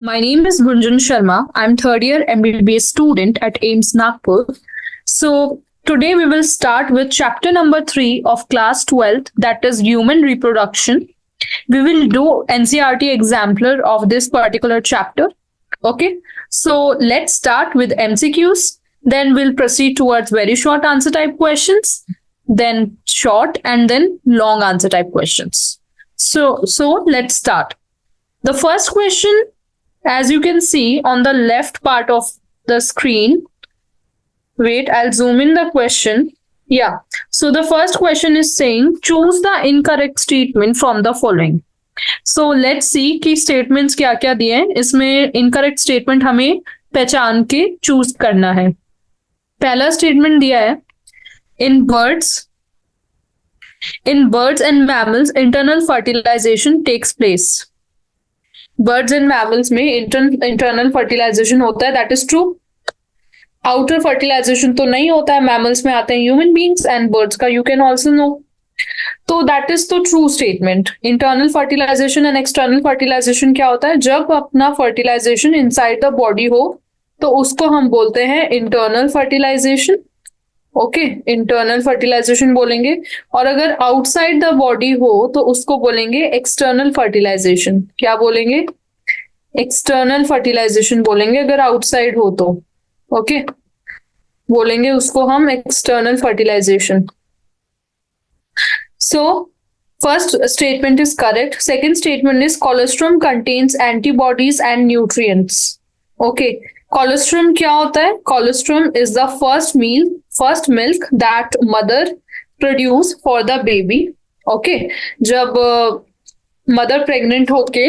My name is Gunjan Sharma. I'm third year MBBS student at AIMS Nagpur. So today we will start with chapter number 3 of class 12th, that is human reproduction. We will do NCERT exemplar of this particular chapter. Okay, so let's start with MCQs. Then we'll proceed towards very short answer type questions, then short and then long answer type questions. So let's start. The first question, as you can see on the left part of the screen. Wait, I'll zoom in the question. Yeah. So the first question is saying choose the incorrect statement from the following. So let's see कि statements क्या क्या दिए हैं. इसमें incorrect statement हमें पहचान के choose करना है. पहला statement दिया है in birds and mammals internal fertilization takes place. Birds and mammals में internal fertilization होता है, that is true. Outer fertilization तो नहीं होता है, mammals में आते हैं human beings and birds का you can also know. तो that is the true statement. Internal fertilization and external fertilization क्या होता है? जब अपना fertilization inside the body हो तो उसको हम बोलते हैं internal fertilization. Okay, internal fertilization बोलेंगे. और अगर आउटसाइड द बॉडी हो तो उसको बोलेंगे एक्सटर्नल फर्टिलाइजेशन. क्या बोलेंगे? एक्सटर्नल फर्टिलाइजेशन बोलेंगे अगर आउटसाइड हो तो. ओके, बोलेंगे उसको हम external fertilization. So first statement is correct. Second statement is colostrum contains antibodies and nutrients. Okay, colostrum क्या होता है? Colostrum is the first milk that mother produce for the baby. Okay, जब mother pregnant होके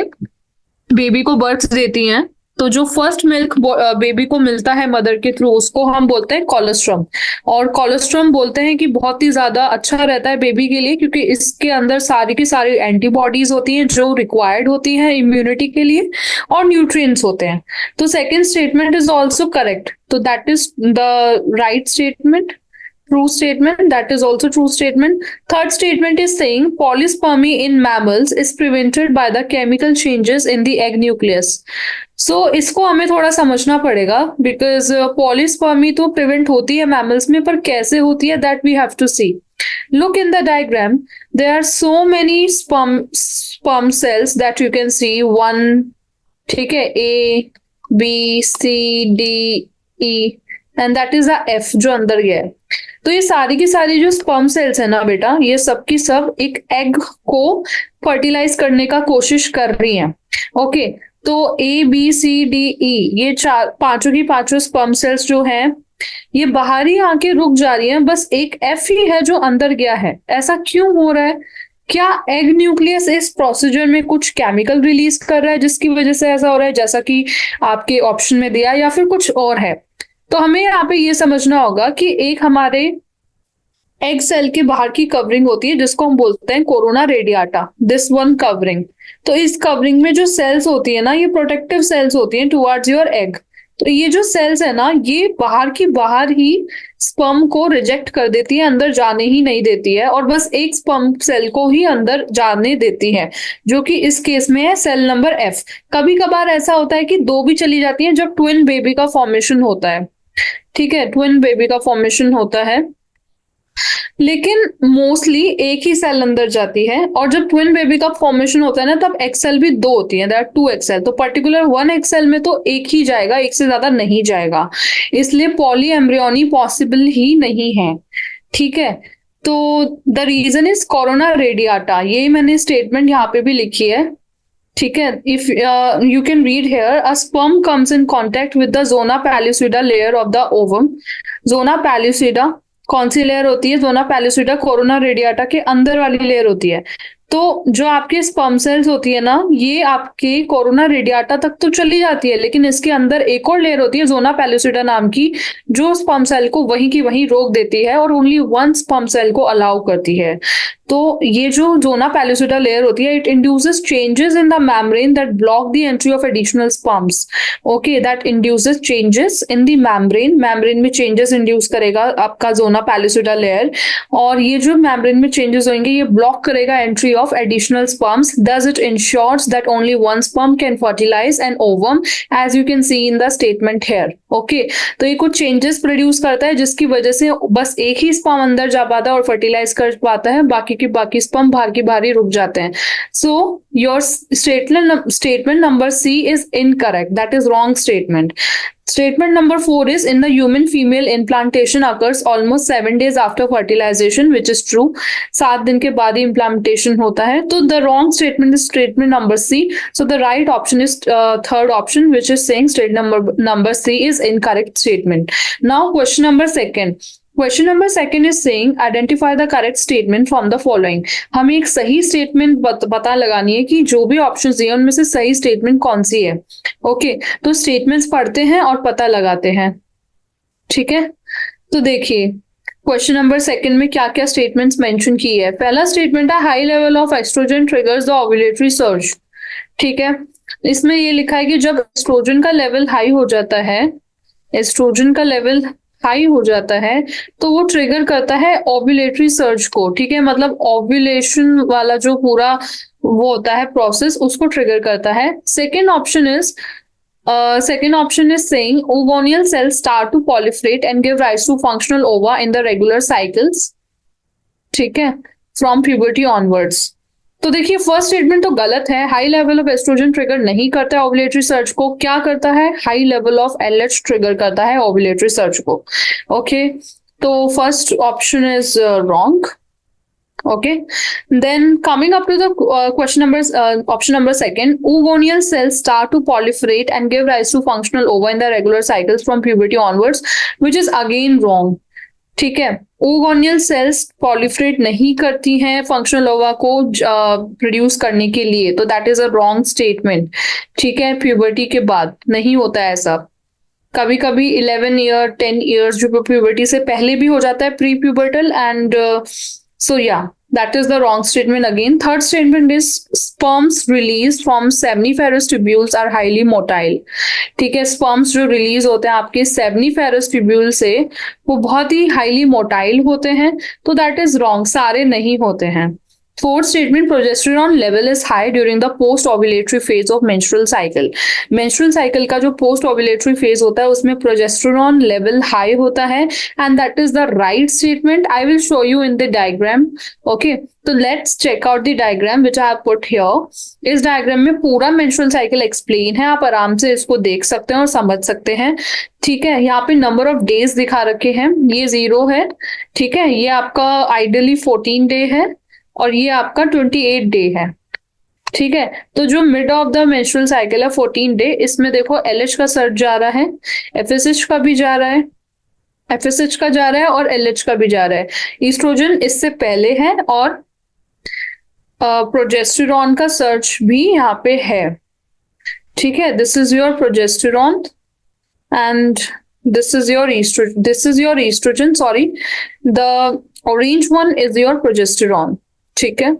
baby को birth देती हैं तो जो फर्स्ट मिल्क बेबी को मिलता है मदर के थ्रू उसको हम बोलते हैं कोलेस्ट्रम. और कोलेस्ट्रम बोलते हैं कि बहुत ही ज्यादा अच्छा रहता है बेबी के लिए क्योंकि इसके अंदर सारी की सारी एंटीबॉडीज होती हैं जो रिक्वायर्ड होती हैं इम्यूनिटी के लिए और न्यूट्रिएंट्स होते हैं. तो second statement is also correct. तो that is the right statement. True statement. That is also true statement. Third statement is saying polyspermy in mammals is prevented by the chemical changes in the egg nucleus. So इसको हमें थोड़ा समझना पड़ेगा because polyspermy तो prevent होती है mammals में, पर कैसे होती है that we have to see. Look in the diagram. There are so many sperm cells that you can see. One, ठीक है, A, B, C, D, E, and that is the F जो अंदर गया है. तो ये सारी की सारी जो स्पर्म सेल्स है ना बेटा, ये सब की सब एक एग को फर्टिलाइज करने का कोशिश कर रही हैं. ओके, तो A B C D E ये पांचों की पांचों स्पर्म सेल्स जो हैं ये बाहर ही आके रुक जा रही हैं. बस एक एफ ही है जो अंदर गया है. ऐसा क्यों हो रहा है? क्या एग न्यूक्लियस इस प्रोसीजर में कुछ केमिकल रिलीज कर रहा है जिसकी वजह से ऐसा हो रहा है जैसा कि आपके ऑप्शन में दिया, या फिर कुछ और है? तो हमें यहाँ पे ये समझना होगा कि एक हमारे एग सेल के बाहर की कवरिंग होती है जिसको हम बोलते हैं corona radiata. This one covering. तो इस कवरिंग में जो सेल्स होती है ना, ये प्रोटेक्टिव सेल्स होती हैं टुवर्ड्स योर एग. तो ये जो सेल्स है ना, ये बाहर ही स्पर्म को रिजेक्ट कर देती है, अंदर जाने ही नहीं देती है, और बस एक स्पर्म सेल को ही अंदर जाने देती है, जो कि इस केस में है सेल नंबर एफ. कभी कभार ऐसा होता है कि दो भी चली जाती हैं जब ट्विन बेबी का फॉर्मेशन होता है. ठीक है, ट्विन बेबी का फॉर्मेशन होता है, लेकिन मोस्टली एक ही सेल अंदर जाती है. और जब ट्विन बेबी का फॉर्मेशन होता है ना, तब एक्सेल भी दो होती है, दैट 2 एक्सेल. तो पर्टिकुलर 1 एक्सेल में तो एक ही जाएगा, एक से ज्यादा नहीं जाएगा. इसलिए पॉली एम्ब्रियोनी पॉसिबल ही नहीं है. ठीक है, तो the reason is corona radiata. यही मैंने स्टेटमेंट यहाँ पे भी लिखी है. ठीक है, if you can read here, a sperm comes in contact with the zona pellucida layer of the ovum. Zona pellucida कौन सी लेयर होती है? जोना पैलिसिडा कोरोना रेडियाटा के अंदर वाली लेयर होती है. तो जो आपके स्पर्म सेल्स होती है ना, ये आपके कोरोना रेडियाटा तक तो चली जाती है, लेकिन इसके अंदर एक और लेयर होती है जोना पैलिसिडा नाम की, जो स्पर्म सेल को वहीं की वहीं रोक देती है और ओनली 1 स्पर्म सेल को अलाउ करती है. तो ये जो जोना पैलिसिडा लेयर होती है, it induces changes in the membrane that block the entry of additional sperms. Okay, that induces changes in the membrane में चेंजेस इंड्यूस करेगा आपका जोना पैलिसिडा लेयर, और ये जो मेम्ब्रेन में चेंजेस होंगे ये ब्लॉक करेगा entry of additional sperms. Thus, it ensures that only one sperm can fertilize an ovum, as you can see in the statement here. Okay, तो ये कुछ changes प्रोड्यूस करता है जिसकी वजह से बस एक ही स्पर्म अंदर जा पाता है और फर्टिलाइज कर पाता है, बाकी के बाकी स्पर्म बाहर की बाहर ही रुक जाते हैं. So your statement number C is incorrect. That is wrong statement. Statement number 4 is in the human female implantation occurs almost 7 days after fertilization, which is true. 7 दिन के बाद ही implantation होता है. तो the wrong statement is statement number C. So the right option is third option, which is saying statement number C is incorrect statement. Now question number 2. Question number 2 is saying identify the correct statement from the following. हमें एक सही statement पता लगानी है कि जो भी options दिए उनमें से सही स्टेटमेंट कौन सी है. ओके, तो स्टेटमेंट्स पढ़ते हैं और पता लगाते हैं. ठीक है, तो देखिए क्वेश्चन नंबर 2 में क्या क्या स्टेटमेंट्स मेंशन की है. पहला स्टेटमेंट है high level of oestrogen triggers the ovulatory surge. ठीक है, इसमें ये लिखा है कि जब एस्ट्रोजन का लेवल हाई हो जाता है, एस्ट्रोजन का लेवल हाई हो जाता है तो वो ट्रिगर करता है ओव्यूलेटरी सर्ज को. ठीक है, मतलब ओव्यूलेशन वाला जो पूरा वो होता है प्रोसेस, उसको ट्रिगर करता है. Second option is saying oogonial cells start to proliferate and give rise to functional ova in the regular cycles. ठीक है, फ्रॉम प्यूबर्टी ऑनवर्ड्स. तो देखिए फर्स्ट स्टेटमेंट तो गलत है. High level of oestrogen trigger नहीं करता है ओव्यूलेटरी सर्ज को. क्या करता है? High level of LH trigger करता है ओव्यूलेटरी सर्ज को. ओके, तो first option is wrong. Okay, then coming up to the option number 2, oogonial cells start to proliferate and give rise to functional ova in the regular cycles from puberty onwards, which is again wrong. ठीक है, ओगोनियल sales proliferate नहीं करती हैं functional ओवा को produce करने के लिए, तो that is a wrong statement. ठीक है, प्यूबर्टी के बाद नहीं होता है ऐसा. कभी कभी 11 ईयर 10 ईयर्स जो प्यूबर्टी से पहले भी हो जाता है, pre pubertal. And so yeah, that is the wrong statement again. Third statement is sperms released from seminiferous tubules are highly motile. ठीक है, sperms जो रिलीज होते हैं आपके seminiferous tubule से वो बहुत ही highly motile होते हैं, तो that is wrong. सारे नहीं होते हैं. Fourth statement, progesterone level is high during the post-ovulatory phase of menstrual cycle. Menstrual cycle का जो post-ovulatory phase होता है उसमें progesterone level high होता है, and that is the right statement. I will show you in the diagram. Okay, तो let's check out the diagram which I have put here. इस diagram में पूरा menstrual cycle explain है, आप आराम से इसको देख सकते हैं और समझ सकते हैं. ठीक है, यहाँ पे number of days दिखा रखे हैं, ये 0 है. ठीक है, ये आपका ideally 14 day है और ये आपका 28 डे है. ठीक है, तो जो mid of the menstrual cycle है 14 डे, इसमें देखो एलएच का सर्च जा रहा है, एफएसएच का भी जा रहा है, एफएसएच का जा रहा है और एलएच का भी जा रहा है. ईस्ट्रोजन इससे पहले है और प्रोजेस्टेरॉन का सर्च भी यहाँ पे है. ठीक है, this is your progesterone and this is your oestrogen. Sorry, the orange one is your progesterone. ठीक है,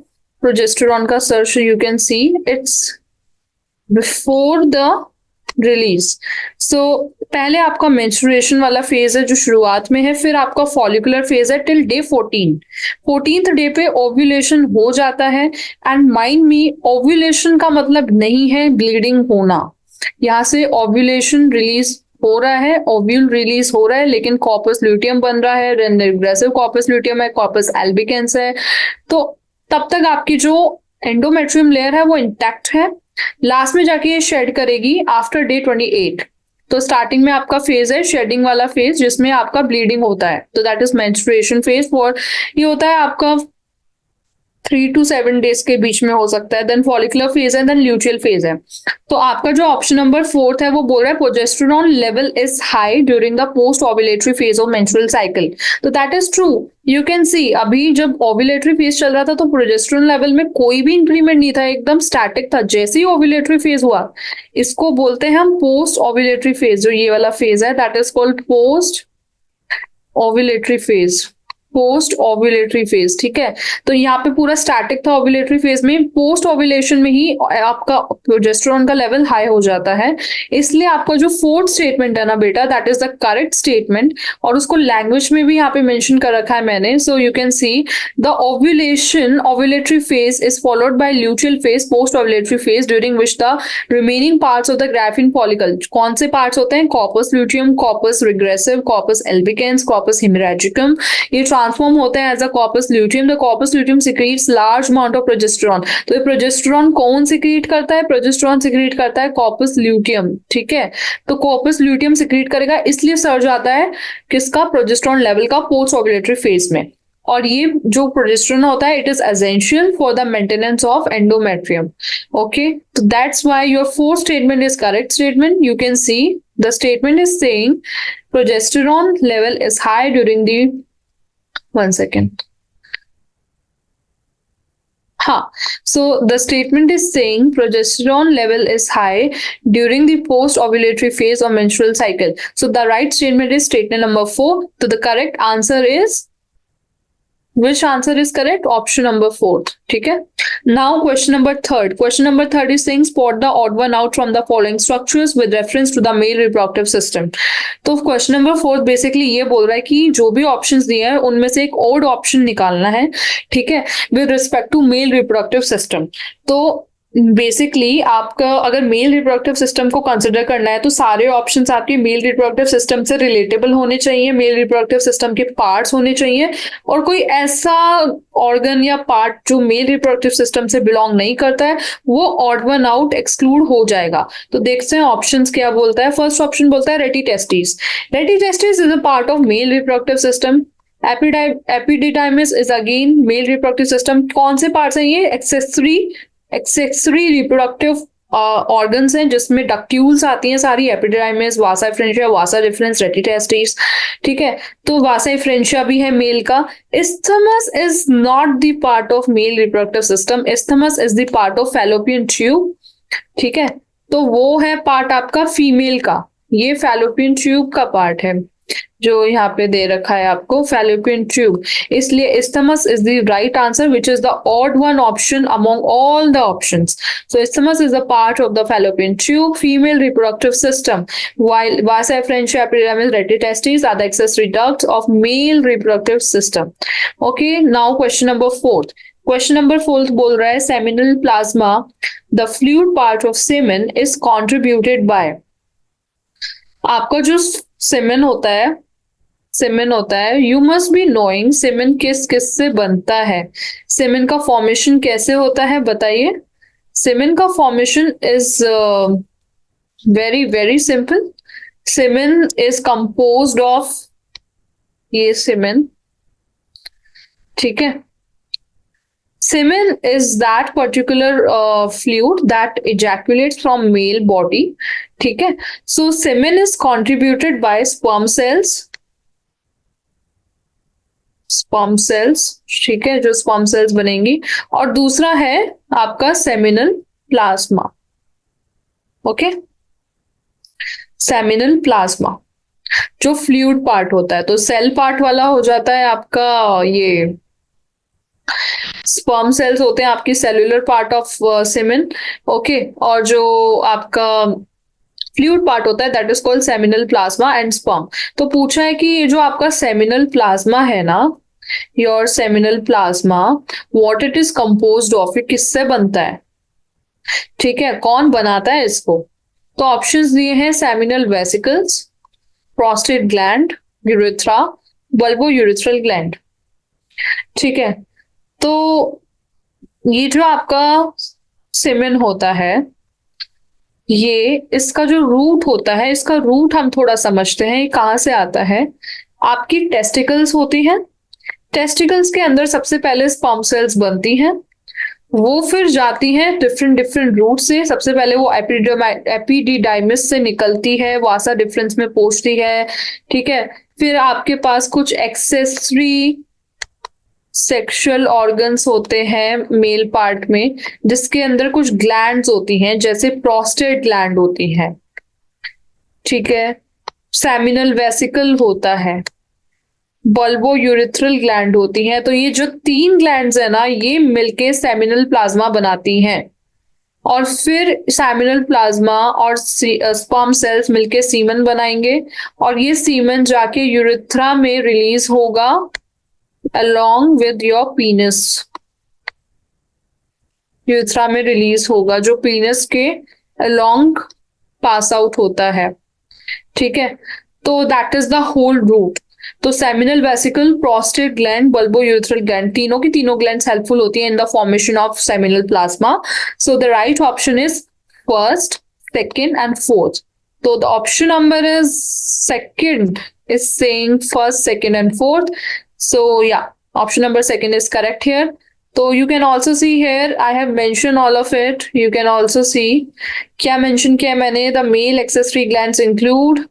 प्रोजेस्टेरॉन का surge you can see it's before the release. So पहले आपका मेंस्ट्रुएशन वाला फेज है जो शुरुआत में है, फिर आपका फॉलिकुलर फेज है टिल डे 14th डे पे ओव्यूलेशन हो जाता है. एंड माइंड मी, ओव्यूलेशन का मतलब नहीं है ब्लीडिंग होना. यहाँ से ओव्यूलेशन रिलीज हो रहा है, ओव्यूल रिलीज हो रहा है, लेकिन कॉर्पस ल्यूटियम बन रहा है, रिग्रेसिव कॉर्पस ल्यूटियम है, कॉर्पस एल्बिकेंस है. तो तब तक आपकी जो एंडोमेट्रियम लेयर है वो इंटैक्ट है. लास्ट में जाके ये शेड करेगी आफ्टर डे 28. तो स्टार्टिंग में आपका फेज है शेडिंग वाला फेज जिसमें आपका ब्लीडिंग होता है, तो that is menstruation phase. For ये होता है आपका 3 to 7 डेज के बीच में हो सकता है. देन फॉलिकुलर फेज है, देन ल्यूटियल फेज है. तो आपका जो ऑप्शन नंबर 4 है वो बोल रहा है progesterone level is high during the post ovulatory phase of menstrual cycle. तो that is true. You can see अभी जब ओव्यूलेटरी फेज चल रहा था तो प्रोजेस्टेरॉन लेवल में कोई भी इंक्रीमेंट नहीं था, एकदम स्टैटिक था. जैसे ही ओव्यूलेटरी फेज हुआ, इसको बोलते हैं हम पोस्ट ओव्यूलेटरी फेज. जो ये वाला फेज है that is called post ovulatory phase. Post ovulatory phase, ठीक है। तो यहाँ पे पूरा स्टैटिक था ओव्यूलेटरी फेज में, पोस्ट ओव्यूलेशन में ही आपका प्रोजेस्टेरॉन का लेवल हाई हो जाता है। इसलिए आपका जो फोर्थ स्टेटमेंट है ना बेटा, that is the correct statement, और उसको लैंग्वेज में भी यहाँ पे मेंशन कर रखा है मैंने। So you can see the ovulation ovulatory phase is followed by luteal phase, post ovulatory phase, during which the remaining parts of the Graafian follicle, कौन से पार्ट्स होते हैं, corpus luteum, corpus regressive, corpus albicans, corpus haemorrhagicum, ये transform होते हैं as a corpus luteum. The corpus luteum secretes large amount of progesterone. तो ये progesterone कौन सिक्रीट करता है, प्रोजेस्टेरॉन सिक्रीट करता है कॉर्पस ल्यूटियम, ठीक है। तो कॉर्पस ल्यूटियम सिक्रीट करेगा, इसलिए सर्ज आता है किसका, प्रोजेस्टेरॉन लेवल का पोस्ट ओव्यूलेटरी फेज में। और ये जो प्रोजेस्टेरॉन होता है, it is essential for the maintenance of endometrium. Okay, तो that's why your fourth statement is correct statement. You can see the statement is saying progesterone level is high during the, one second, so the statement is saying progesterone level is high during the post ovulatory phase or menstrual cycle. So the right statement is statement number 4. So the correct answer is, which answer is correct? Option number 4. ठीक है। Now question number 3. Question number 3 is saying spot the odd one out from the following structures with reference to the male reproductive system. तो question number 4 basically ये बोल रहा है कि जो भी options दिए हैं उनमें से एक odd option निकालना है, ठीक है, with respect to male reproductive system. तो बेसिकली आपका अगर मेल रिप्रोडक्टिव सिस्टम को कंसिडर करना है तो सारे ऑप्शंस आपके मेल रिप्रोडक्टिव सिस्टम से रिलेटेबल होने चाहिए, मेल रिप्रोडक्टिव सिस्टम के पार्ट्स होने चाहिए, और कोई ऐसा ऑर्गन या पार्ट जो मेल रिप्रोडक्टिव सिस्टम से बिलोंग नहीं करता है वो ऑड वन आउट एक्सक्लूड हो जाएगा। तो देखते हैं ऑप्शंस क्या बोलता है। फर्स्ट ऑप्शन बोलता है रेटी टेस्टिस। रेटी testis is a part of male reproductive system. Epididymis is again male reproductive system. कौन से पार्ट्स हैं ये, एक्सेसरी रिप्रोडक्टिव ऑर्गन्स हैं जिसमें डक्ट्यूल्स आती हैं सारी, एपिडिडाइमिस, वासा फ्रेंशिया, वासा डिफरेंस, रेटिटेस्टिस, ठीक है। तो वासा फ्रेंशिया भी है मेल का। Isthmus is not the part of male reproductive system, isthmus is the part of fallopian tube, ठीक है। तो वो है पार्ट आपका फीमेल का, ये फैलोपियन ट्यूब का पार्ट है जो यहाँ पे दे रखा है आपको, फैलोपियन ट्यूब। इसलिए isthmus is the right answer which is the odd one option among all the options. So isthmus is a part of the fallopian tube, female reproductive system, while vasa efferentia, epididymis, retitestes are the accessory ducts of male reproductive system. Okay, now question number 4. Question number 4 बोल रहा है seminal plasma, the fluid part of semen is contributed bye. आपका जो semen होता है, you must be knowing semen किस किस से बनता है, सेमेन का फॉर्मेशन कैसे होता है बताइए। सेमेन का formation is very very simple. Semen is composed of, ये सेमेन, ठीक है। Semen is that particular fluid that ejaculates from male body, ठीक है। So semen is contributed by sperm cells, ठीक है, जो sperm cells बनेंगी, और दूसरा है आपका seminal plasma, okay. Seminal plasma जो फ्लूइड पार्ट होता है, तो सेल पार्ट वाला हो जाता है आपका ये स्पर्म सेल्स होते हैं आपकी cellular part of semen, okay. और जो आपका फ्लूइड पार्ट होता है that is called seminal plasma and sperm. तो पूछा है कि ये जो आपका सेमिनल प्लाज्मा है ना, your seminal plasma, what it is composed of, ये किससे बनता है, ठीक है, कौन बनाता है इसको। तो ऑप्शंस दिए हैं seminal vesicles, prostate gland, urethra, bulbo urethral gland, ठीक है। तो ये जो आपका सेमेन होता है, ये इसका जो रूट होता है, इसका रूट हम थोड़ा समझते हैं, ये कहाँ से आता है। आपकी टेस्टिकल्स होती हैं, टेस्टिकल्स के अंदर सबसे पहले स्पर्म सेल्स बनती हैं, वो फिर जाती हैं डिफरेंट रूट से। सबसे पहले वो एपिडिडाइमिस से निकलती है, वासा डिफरेंस में पहुंचती है, ठीक है। फिर आपके पास कुछ एक्सेसरी सेक्सुअल ऑर्गन्स होते हैं मेल पार्ट में, जिसके अंदर कुछ ग्लैंड्स होती हैं, जैसे प्रोस्टेट ग्लैंड होती है, ठीक है, सेमिनल वेसिकल होता है, बल्बो यूरिथ्रल ग्लैंड होती हैं। तो ये जो 3 ग्लैंड्स है ना, ये मिलके सेमिनल प्लाज्मा बनाती हैं, और फिर सेमिनल प्लाज्मा और स्पर्म सेल्स मिलके सीमन बनाएंगे, और ये सीमन जाके यूरिथ्रा में रिलीज होगा अलोंग विद योर पीनस। यूरिथ्रा में रिलीज होगा, जो पीनस के अलोंग पास आउट होता है। ठीक है, तो that is the whole root. तो seminal vesicle, prostate gland, bulbourethral gland, तीनों की तीनों ग्लैंड हेल्पफुल होती हैं in the formation of seminal plasma. So the right option is first, second and fourth. तो the option number is second is saying first, second and fourth. So yeah, option number second is correct here. So you can also see here, I have mentioned all of it. You can also see क्या mention किया मैंने, the male accessory glands include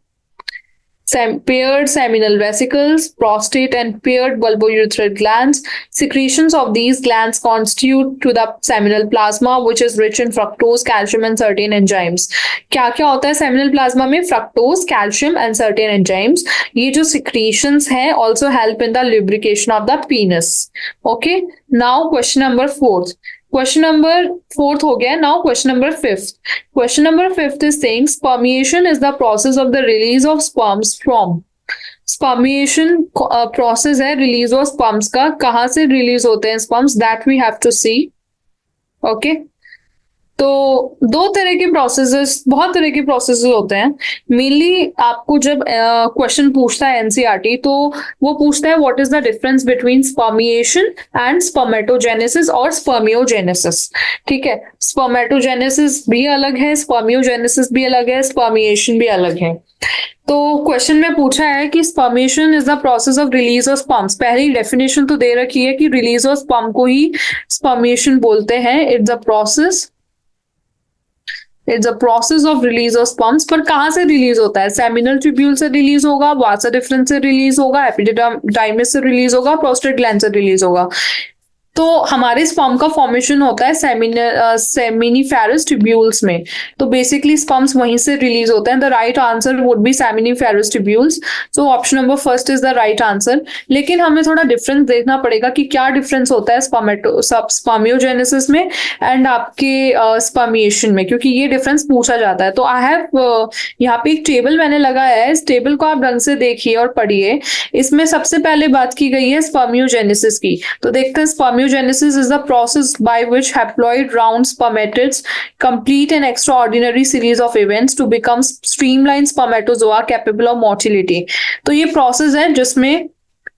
paired seminal vesicles, prostate and paired bulbourethral glands. Secretions of these glands constitute to the seminal plasma, which is rich in fructose, calcium and certain enzymes. क्या क्या होता है seminal plasma में? Fructose, calcium and certain enzymes. ये जो secretions हैं also help in the lubrication of the penis. Okay. Now question number 4. Question number 4 हो गया. Now question number 5. Question number 5 is saying spermiation is the process of the release of sperms from. Spermiation process है release of sperms का. कहाँ से release होते हैं sperms? That we have to see. Okay. तो दो तरह के प्रोसेसेस, बहुत तरह के प्रोसेसेस होते हैं। मेनली आपको जब क्वेश्चन पूछता है एनसीईआरटी, तो वो पूछता है what is the difference between spermiation and spermatogenesis और स्पर्मियोजेनेसिस। ठीक है, स्पर्मेटोजेनेसिस भी अलग है, स्पर्मियोजेनेसिस भी अलग है, स्पर्मिएशन भी अलग है। तो क्वेश्चन में पूछा है कि spermiation is the process of release of sperms. पहली डेफिनेशन तो दे रखी है कि रिलीज ऑफ स्पर्म को ही स्पर्मिएशन बोलते हैं। It's a process of release of sperms. पर कहाँ से रिलीज होता है? सेमिनल ट्यूब्यूल से रिलीज होगा, वासा डिफरेंस से रिलीज होगा, एपिडिडाइमिस से रिलीज होगा, प्रोस्टेट ग्लैंड से रिलीज होगा। तो हमारे स्पर्म का फॉर्मेशन होता है सेमिनिफेरस ट्यूब्यूल्स में। तो बेसिकली स्पर्म्स वहीं से रिलीज होते हैं। The right answer would B seminiferous tubules. So option number first is the right answer. लेकिन हमें थोड़ा डिफरेंस देखना पड़ेगा कि क्या डिफरेंस होता है स्पर्मियोजेनेसिस में एंड आपके स्पर्मिएशन में, क्योंकि ये डिफरेंस पूछा जाता है। तो आई हैव यहाँ पे एक टेबल मैंने लगाया है। इस टेबल को आप ढंग से देखिए और पढ़िए। इसमें सबसे पहले बात की गई है स्पर्मियोजेनेसिस की। तो देखते हैं, Spermiogenesis is the process by which haploid round spermatids complete an extraordinary series of events to become streamlined spermatozoa capable of motility. तो ये प्रोसेस है जिसमें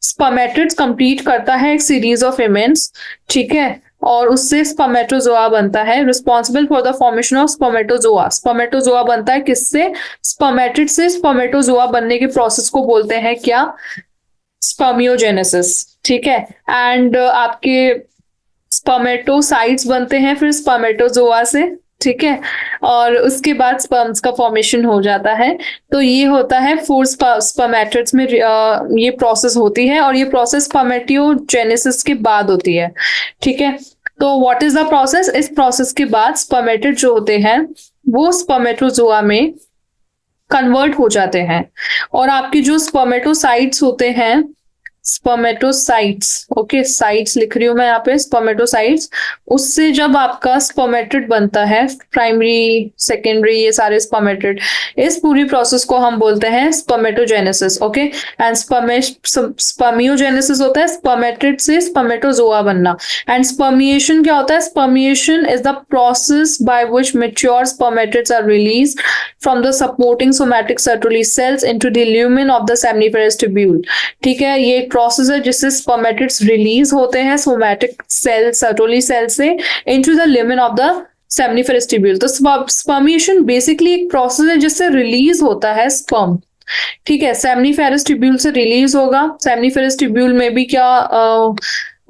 spermatids कंप्लीट करता है एक सीरीज ऑफ इवेंट्स। ठीक है, और उससे स्पर्मेटोजोआ बनता है। Responsible for the formation of spermatozoa. Spermatozoa बनता है किससे? स्पर्मेटिड से। स्पर्मेटोजोआ बनने के प्रोसेस को बोलते हैं क्या? स्पर्मियोजेनेसिस। ठीक है, एंड आपके स्पर्मेटोसाइट्स बनते हैं फिर स्पर्मेटोजोआ से। ठीक है, और उसके बाद स्पर्म्स का फॉर्मेशन हो जाता है। तो ये होता है 4 स्पर्मेटिड्स में ये प्रोसेस होती है, और ये प्रोसेस स्पर्मेटोजेनेसिस के बाद होती है। ठीक है, तो व्हाट इज द प्रोसेस? इस प्रोसेस के बाद स्पर्मेटिड जो होते हैं वो स्पर्मेटोजोआ में कन्वर्ट हो जाते हैं, और आपके जो स्पर्मेटोसाइट्स होते हैं, स्पर्मेटोसाइट्स, ओके, साइट्स लिख रही हूं मैं यहाँ पे, स्पर्मेटोसाइट्स, उससे जब आपका स्पर्मेटिड बनता है, प्राइमरी सेकेंडरी ये सारे स्पर्मेटिड, इस पूरी प्रोसेस को हम बोलते हैं स्पर्मेटोजेनेसिस। ओके, एंड स्पर्मियोजेनेसिस होता है स्पर्मेटिड से स्पर्मेटोजोआ बनना। एंड स्पर्मिएशन क्या होता है? Spermiation is the process by which mature spermatids are released from the supporting somatic Sertoli cells into the lumen of the seminiferous tubule. ठीक है, ये प्रोसेस है जिससे स्पर्मेटिड्स रिलीज होते हैं सोमैटिक सेल, सर्टोली सेल से into the lumen of the seminiferous tubule. तो spermiation basically एक प्रोसेस है जिससे रिलीज होता है स्पर्म। ठीक है, सेमिनिफेरस ट्यूब्यूल से रिलीज होगा। सेमिनिफेरस ट्यूब्यूल में भी क्या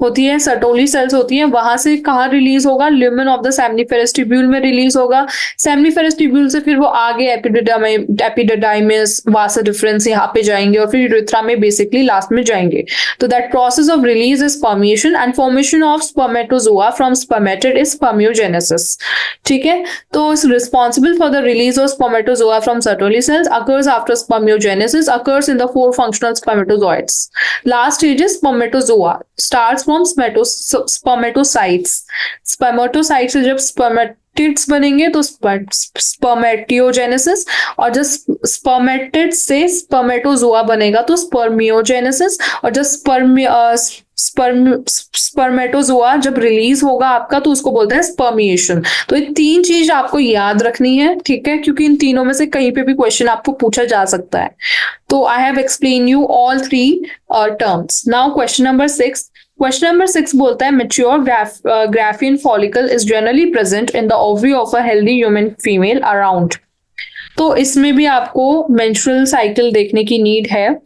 होती है, सर्टोली सेल्स होती है, वहां से कहाँ रिलीज होगा, lumen of the seminiferous tubule में रिलीज होगा। सेमिनिफेरस ट्यूब्यूल से फिर वो आगे एपिडिडाइमिस, वासा डिफरेंस यहाँ पे जाएंगे और फिर यूरेथ्रा में बेसिकली लास्ट में जाएंगे। तो that process of release is spermiation and formation of spermatozoa from spermatid is spermiogenesis. ठीक है, तो responsible for the release of spermatozoa from Sertoli cells occurs after spermiogenesis, occurs in the 4 functional spermatozoids. Last stage is spermatozoa, starts from spermatocytes. Spermatocytes से जब spermatids बनेंगे तो स्पर्मेटियोजेनेसिस, और जब spermatid से स्पर्मेटोजोआ बनेगा तो स्पर्मियोजेनेसिस, और जब स्पर्मेटोजोआ जब रिलीज होगा आपका तो उसको बोलते हैं स्पर्मिएशन। तो ये 3 चीज आपको याद रखनी है, ठीक है, क्योंकि इन तीनों में से कहीं पे भी क्वेश्चन आपको पूछा जा सकता है। तो I have explain you all 3 terms. Now question number 6। Question number 6 बोलता है mature Graafian follicle is generally present in the ovary of a healthy human female around. तो इसमें भी आपको मेंस्ट्रुअल साइकिल देखने की नीड है।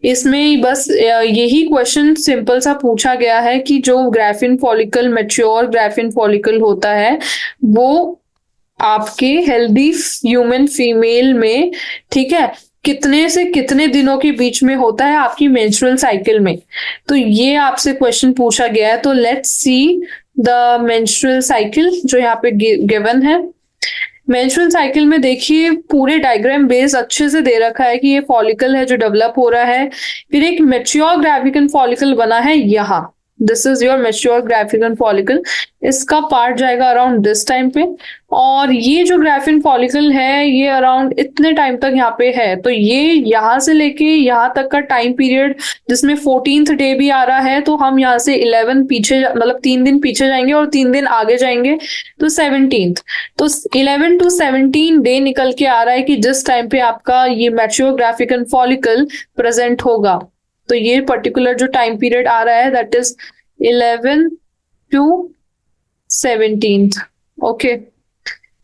इसमें बस यही क्वेश्चन सिंपल सा पूछा गया है कि जो Graafian follicle, mature Graafian follicle होता है वो आपके हेल्दी ह्यूमन फीमेल में, ठीक है, कितने से कितने दिनों के बीच में होता है आपकी मेंस्ट्रुअल साइकिल में। तो ये आपसे क्वेश्चन पूछा गया है। तो let's see the menstrual cycle जो यहाँ पे गिवन है। मेंस्ट्रुअल साइकिल में देखिए पूरे डायग्राम बेस अच्छे से दे रखा है कि ये फॉलिकल है जो डेवलप हो रहा है, फिर एक मेच्योर ग्राफिकन फॉलिकल बना है यहाँ, this is your mature Graafian follicle. इसका पार्ट जाएगा अराउंड दिस टाइम पे, और ये जो ग्राफिन फॉलिकल है ये अराउंड इतने टाइम तक यहाँ पे है। तो ये यहाँ से लेके यहाँ तक का टाइम पीरियड जिसमें 14th डे भी आ रहा है, तो हम यहाँ से 11 पीछे, मतलब 3 दिन पीछे जाएंगे और 3 दिन आगे जाएंगे तो 17th। तो 11 to 17 डे निकल के आ रहा है कि जिस टाइम पे आपका ये मैच्योर ग्राफिकन फॉलिकल प्रेजेंट होगा। तो ये पर्टिकुलर जो टाइम पीरियड आ रहा है that is 11 to 17th। Okay,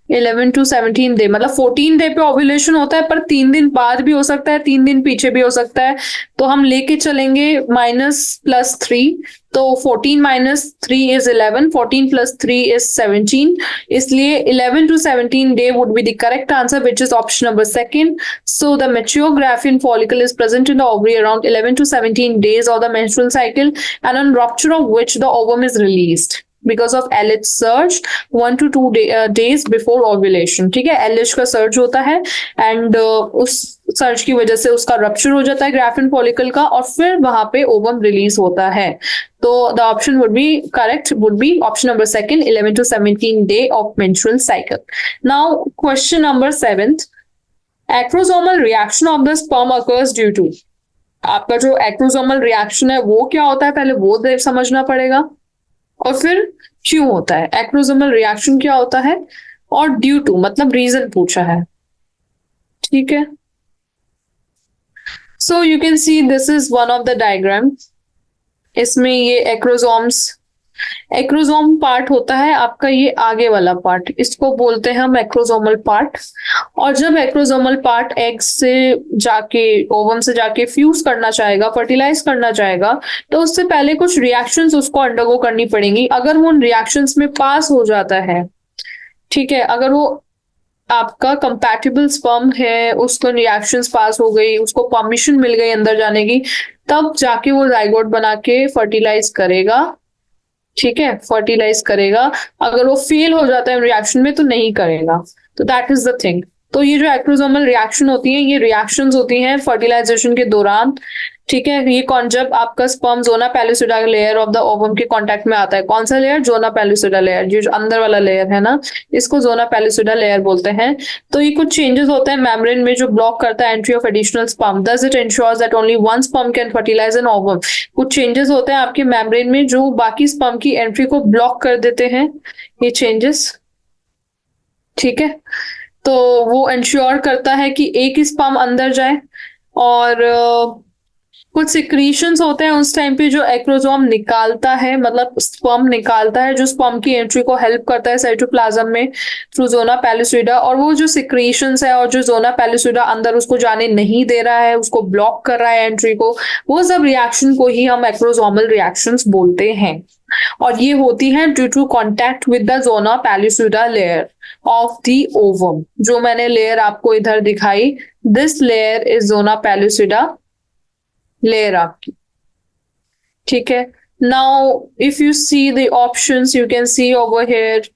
11 to 17 day, मतलब 14 डे पे ओव्यूलेशन होता है, पर 3 दिन बाद भी हो सकता है, 3 दिन पीछे भी हो सकता है। तो हम लेके चलेंगे -+3, तो 14 - 3 is 11, 14 + 3 is 17, इसलिए 11 to 17 day would be the correct answer, which is option number 2. So the mature graphene follicle is present in the ovary around 11 to 17 days of the menstrual cycle, and on rupture of which the ovum is released because of LH surge 1 to 2 days before ovulation। ठीक है, LH का surge होता है and उस surge की वजह से उसका रप्चर हो जाता है ग्राफिन फॉलिकल का, और फिर वहां पे ओवम रिलीज होता है। तो the option would be correct, would be option number 2, 11 to 17 day of menstrual cycle। Now question number 7, acrosomal reaction of the sperm occurs due to। आपका जो एक्रोसोमल रिएक्शन है वो क्या होता है, पहले वो समझना पड़ेगा, और फिर क्यों होता है। एक्रोसोमल रिएक्शन क्या होता है, और ड्यू टू मतलब रीजन पूछा है। ठीक है, सो you can see this is one of the diagram. इसमें ये एक्रोसोम पार्ट होता है आपका, ये आगे वाला पार्ट, इसको बोलते हैं हम एक्रोसोमल पार्ट। और जब एक्रोसोमल पार्ट एग से जाके, ओवम से जाके फ्यूज करना चाहेगा, फर्टिलाइज करना चाहेगा, तो उससे पहले कुछ रिएक्शंस उसको अंडरगो करनी पड़ेंगी। अगर वो उन रिएक्शंस में पास हो जाता है, ठीक है, अगर वो आपका कंपैटिबल स्पर्म है, उसको रिएक्शंस पास हो गई, उसको परमिशन मिल गई अंदर जाने की, तब जाके वो जाइगोट बना के फर्टिलाइज करेगा। ठीक है, फर्टिलाइज करेगा। अगर वो फेल हो जाता है रिएक्शन में तो नहीं करेगा। तो दैट इज द थिंग। तो ये जो एक्रोसोमल रिएक्शन होती है, ये रिएक्शंस होती हैं फर्टिलाइजेशन के दौरान। ठीक है, ये कौन, जब आपका sperm zona pellucida layer of the ovum के कांटेक्ट में आता है, कौन सा लेयर, जोना पैलिसिडा लेयर, जो अंदर वाला लेयर है ना, इसको जोना पैलिसिडा लेयर बोलते हैं। तो ये कुछ चेंजेस होते हैं मेम्ब्रेन में जो ब्लॉक करता है entry of additional sperm, thus it ensures that only one sperm can fertilize an ovum. कुछ चेंजेस होते हैं आपके मेम्ब्रेन में जो बाकी स्पर्म की एंट्री को ब्लॉक कर देते हैं, ये चेंजेस। ठीक है, तो वो इंश्योर करता है कि एक ही स्पर्म अंदर जाए, और कुछ सिक्रीशंस होते हैं उस टाइम पे जो एक्रोसोम निकालता है, मतलब स्पर्म निकालता है, जो स्पर्म की एंट्री को हेल्प करता है साइटोप्लाज्म में थ्रू जोना पैलिसिडा। और वो जो सिक्रीशंस है और जो जोना पैलिसिडा अंदर उसको जाने नहीं दे रहा है, उसको ब्लॉक कर रहा है एंट्री को, वो सब रिएक्शन को ही हम एक्रोसोमल रिएक्शंस बोलते हैं। और ये होती है due to contact with the zona pellucida layer of the ovum. जो मैंने लेयर आपको इधर दिखाई, this layer is zona pellucida layer आपकी, ठीक है। Now if you see the options you can see over here,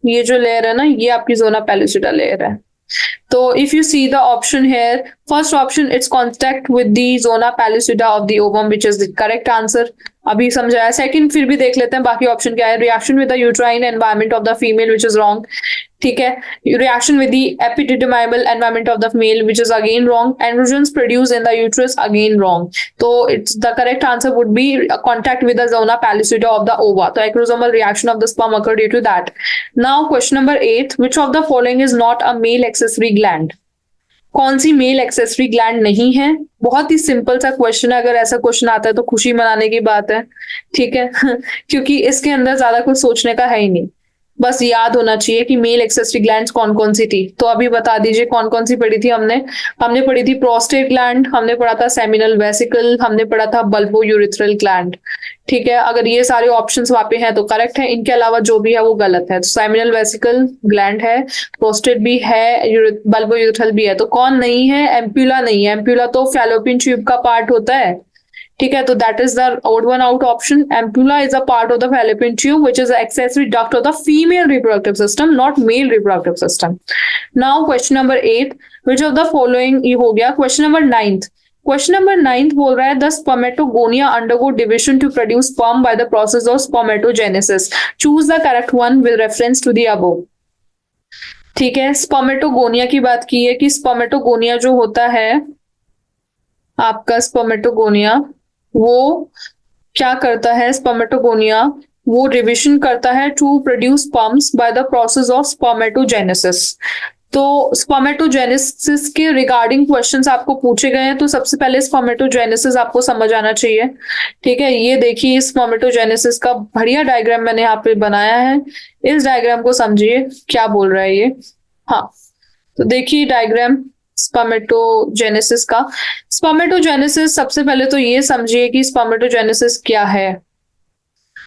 ये जो लेयर है ना, ये आपकी जोना पैलिसिडा लेयर है। तो if you see the option here, first option it's contact with the zona pellucida of the ovum, which is the correct answer. अभी समझाया। सेकंड फिर भी देख लेते हैं बाकी ऑप्शन क्या है। Reaction with the uterine environment of the female, which is wrong, ठीक है। Reaction with the epididymal environment of the male, which is again wrong. Androgens produce in the uterus, again wrong. तो it's the correct answer would be contact with the zona pellucida of the ova. तो acrosomal reaction of the sperm occur due to that. Now question number 8, which of the following is not a male accessory gland? कौन सी mail accessory gland नहीं है? बहुत ही simple सा question है, अगर ऐसा question आता है तो खुशी मनाने की बात है, ठीक है। क्योंकि इसके अंदर ज्यादा कुछ सोचने का है ही नहीं, बस याद होना चाहिए कि मेल एक्सेसरी ग्लैंड्स कौन कौन सी थी। तो अभी बता दीजिए कौन कौन सी पढ़ी थी हमने। हमने पढ़ी थी प्रोस्टेट ग्लैंड, हमने पढ़ा था सेमिनल वेसिकल, हमने पढ़ा था बल्बो यूरिथ्रल ग्लैंड, ठीक है। अगर ये सारे ऑप्शंस वहां पे हैं तो करेक्ट है, इनके अलावा जो भी है वो गलत है। तो सेमिनल वेसिकल ग्लैंड है, प्रोस्टेट भी है, बल्बो यूरिथ्रल भी है। तो कौन नहीं है? एम्प्यूला नहीं है। एम्प्यूला तो फैलोपियन ट्यूब का पार्ट होता है, ठीक है। तो that is the odd one out option. Ampulla is a part of the fallopian tube, which is an accessory duct of the female reproductive system, not male reproductive system. Now question number 8, which of the following ये हो गया। question number 9th, question number 9 बोल रहा है the spermatogonia undergo division to produce sperm by the process of spermatogenesis. Choose the correct one with reference to the above, ठीक है। Spermatogonia की बात की है कि स्पर्मेटोगोनिया जो होता है आपका, स्पर्मेटोगोनिया वो क्या करता है? स्पर्मेटोगोनिया वो डिविजन करता है to produce sperms by the process of spermatogenesis. तो स्पर्मेटोजेनेसिस के रिगार्डिंग क्वेश्चंस आपको पूछे गए हैं, तो सबसे पहले स्पर्मेटोजेनेसिस आपको समझ आना चाहिए, ठीक है। ये देखिए स्पर्मेटोजेनेसिस का बढ़िया डायग्राम मैंने यहाँ पे बनाया है, इस डायग्राम को समझिए क्या बोल रहा है ये। हाँ, तो देखिए डायग्राम स्पर्मेटोजेनेसिस का। स्पर्मेटोजेनेसिस, सबसे पहले तो ये समझिए कि स्पर्मेटोजेनेसिस क्या है।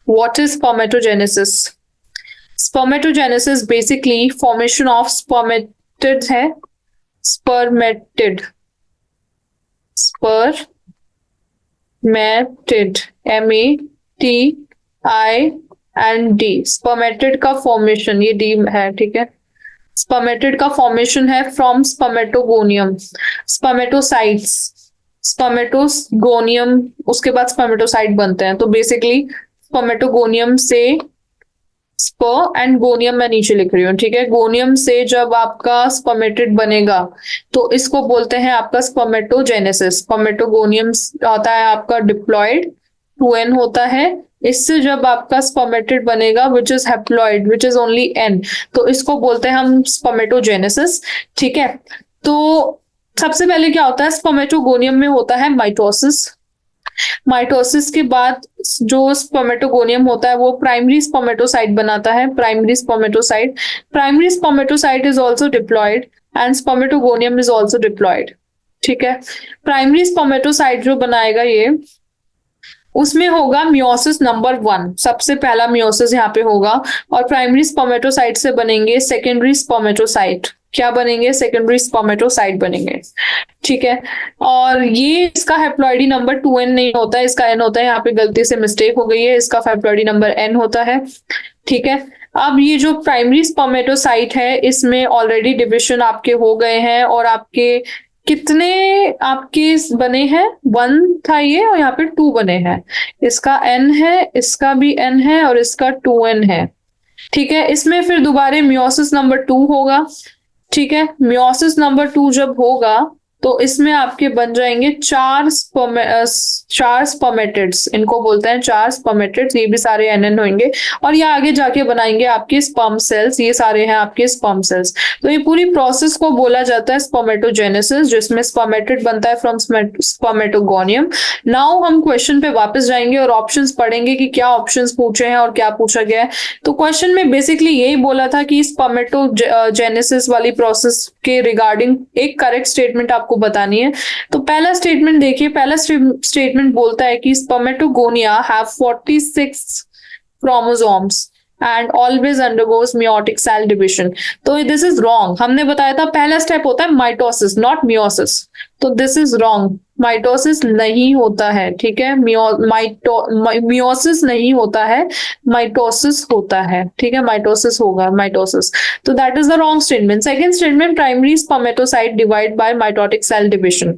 What is spermatogenesis? Spermatogenesis basically formation of spermatid है, स्पर्मेटिड, स्पर्मेटिड, METID, स्पर्मेटिड का फॉर्मेशन, ये डी है, ठीक है। स्पर्मेटिड का फॉर्मेशन है फ्रॉम स्पर्मेटोगोनियम, स्पर्मेटोसाइट्स, स्पर्मेटोगोनियम, उसके बाद स्पर्मेटोसाइट बनते हैं। तो बेसिकली स्पर्मेटोगोनियम से, स्पर एंड गोनियम मैं नीचे लिख रही हूँ, ठीक है। गोनियम से जब आपका स्पर्मेटिड बनेगा तो इसको बोलते हैं आपका स्पर्मेटोजेनेसिस। स्पर्मेटोगोनियम होता है आपका डिप्लॉयड, 2n होता है। इससे जब आपका स्पर्मेटिड बनेगा which is haploid, which is only n, तो इसको बोलते हैं हम स्पर्मेटोजेनेसिस, ठीक है। तो सबसे पहले क्या होता है, स्पर्मेटोगोनियम में होता है माइटोसिस। माइटोसिस के बाद जो स्पर्मेटोगोनियम होता है वो प्राइमरी स्पर्मेटोसाइट बनाता है, primary spermatocyte. Primary spermatocyte is also diploid and spermatogonium is also diploid, ठीक है। प्राइमरी स्पर्मेटोसाइट जो बनाएगा ये, उसमें होगा मियोसिस नंबर 1, सबसे पहला मियोसिस यहाँ पे होगा। और प्राइमरी स्पर्मेटोसाइट से बनेंगे सेकेंडरी स्पर्मेटोसाइट। क्या बनेंगे? सेकेंडरी स्पर्मेटोसाइट बनेंगे, ठीक है। और ये इसका हैप्लॉइडी नंबर 2n नहीं होता है, इसका n होता है। यहाँ पे गलती से मिस्टेक हो गई है, इसका हैप्लॉइडी नंबर n होता है, ठीक है। अब ये जो प्राइमरी स्पर्मेटोसाइट है इसमें ऑलरेडी डिविजन आपके हो गए हैं, और आपके कितने आपके बने हैं? 1 था ये, और यहाँ पे 2 बने हैं। इसका n है, इसका भी n है, और इसका 2n है, ठीक है। इसमें फिर दोबारा मियोसिस नंबर 2 होगा, ठीक है। मियोसिस नंबर 2 जब होगा तो इसमें आपके बन जाएंगे चार स्पर्मेटिड्स, इनको बोलते हैं चार स्पर्मेटिड्स, ये भी सारे एनएन होंगे, और ये आगे जाके बनाएंगे आपके स्पर्म सेल्स, ये सारे हैं आपके स्पर्म सेल्स। तो ये पूरी प्रोसेस को बोला जाता है स्पर्मेटोजेनेसिस, जिसमें स्पर्मेटिड बनता है फ्रॉम स्पर्मेटोगोनियम। नाउ हम क्वेश्चन पे वापस जाएंगे और ऑप्शंस पढ़ेंगे कि क्या ऑप्शंस पूछे हैं और क्या पूछा गया है। तो क्वेश्चन में बेसिकली यही बोला था कि स्पर्मेटोजेनेसिस वाली प्रोसेस के रिगार्डिंग एक करेक्ट स्टेटमेंट आपको बतानी है। तो पहला स्टेटमेंट देखिए, पहला स्टेटमेंट बोलता है कि spermatogonia have 46 chromosomes and always undergoes meiotic cell division. तो दिस इज रॉन्ग। हमने बताया था पहला स्टेप होता है माइटोसिस, नॉट मियोसिस। तो दिस इज रॉन्ग, माइटोसिस नहीं होता है, ठीक है। मियोसिस नहीं होता है, माइटोसिस होता है, ठीक है। माइटोसिस होगा, माइटोसिस। तो that is the wrong statement. Second statement, primary spermatocyte divide by mitotic cell division.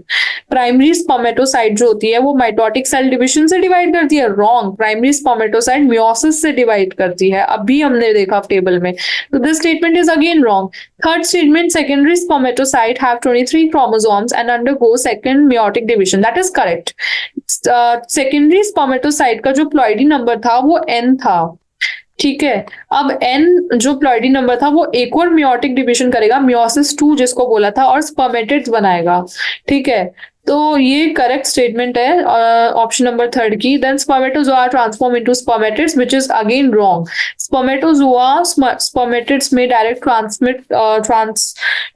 Primary spermatocyte जो होती है वो माइटोटिक सेल डिविजन से डिवाइड करती है, रॉन्ग। प्राइमरी स्पर्मेटोसाइट मियोसिस से डिवाइड करती है, अभी हमने देखा टेबल में। तो this statement is again wrong. Third statement, secondary spermatocyte have 23 chromosomes and undergo second meiotic division, that is correct. Secondary spermatocyte का जो प्लॉइडी नंबर था वो n था, ठीक है। अब n जो प्लॉइडी नंबर था वो एक और मियोटिक डिविजन करेगा, मियोसिस 2 जिसको बोला था, और स्पर्मेटिड्स बनाएगा, ठीक है। तो ये करेक्ट स्टेटमेंट है ऑप्शन नंबर थर्ड की। Then spermatozoa transform into spermatids, which is again wrong. Spermatozoa spermatids में डायरेक्ट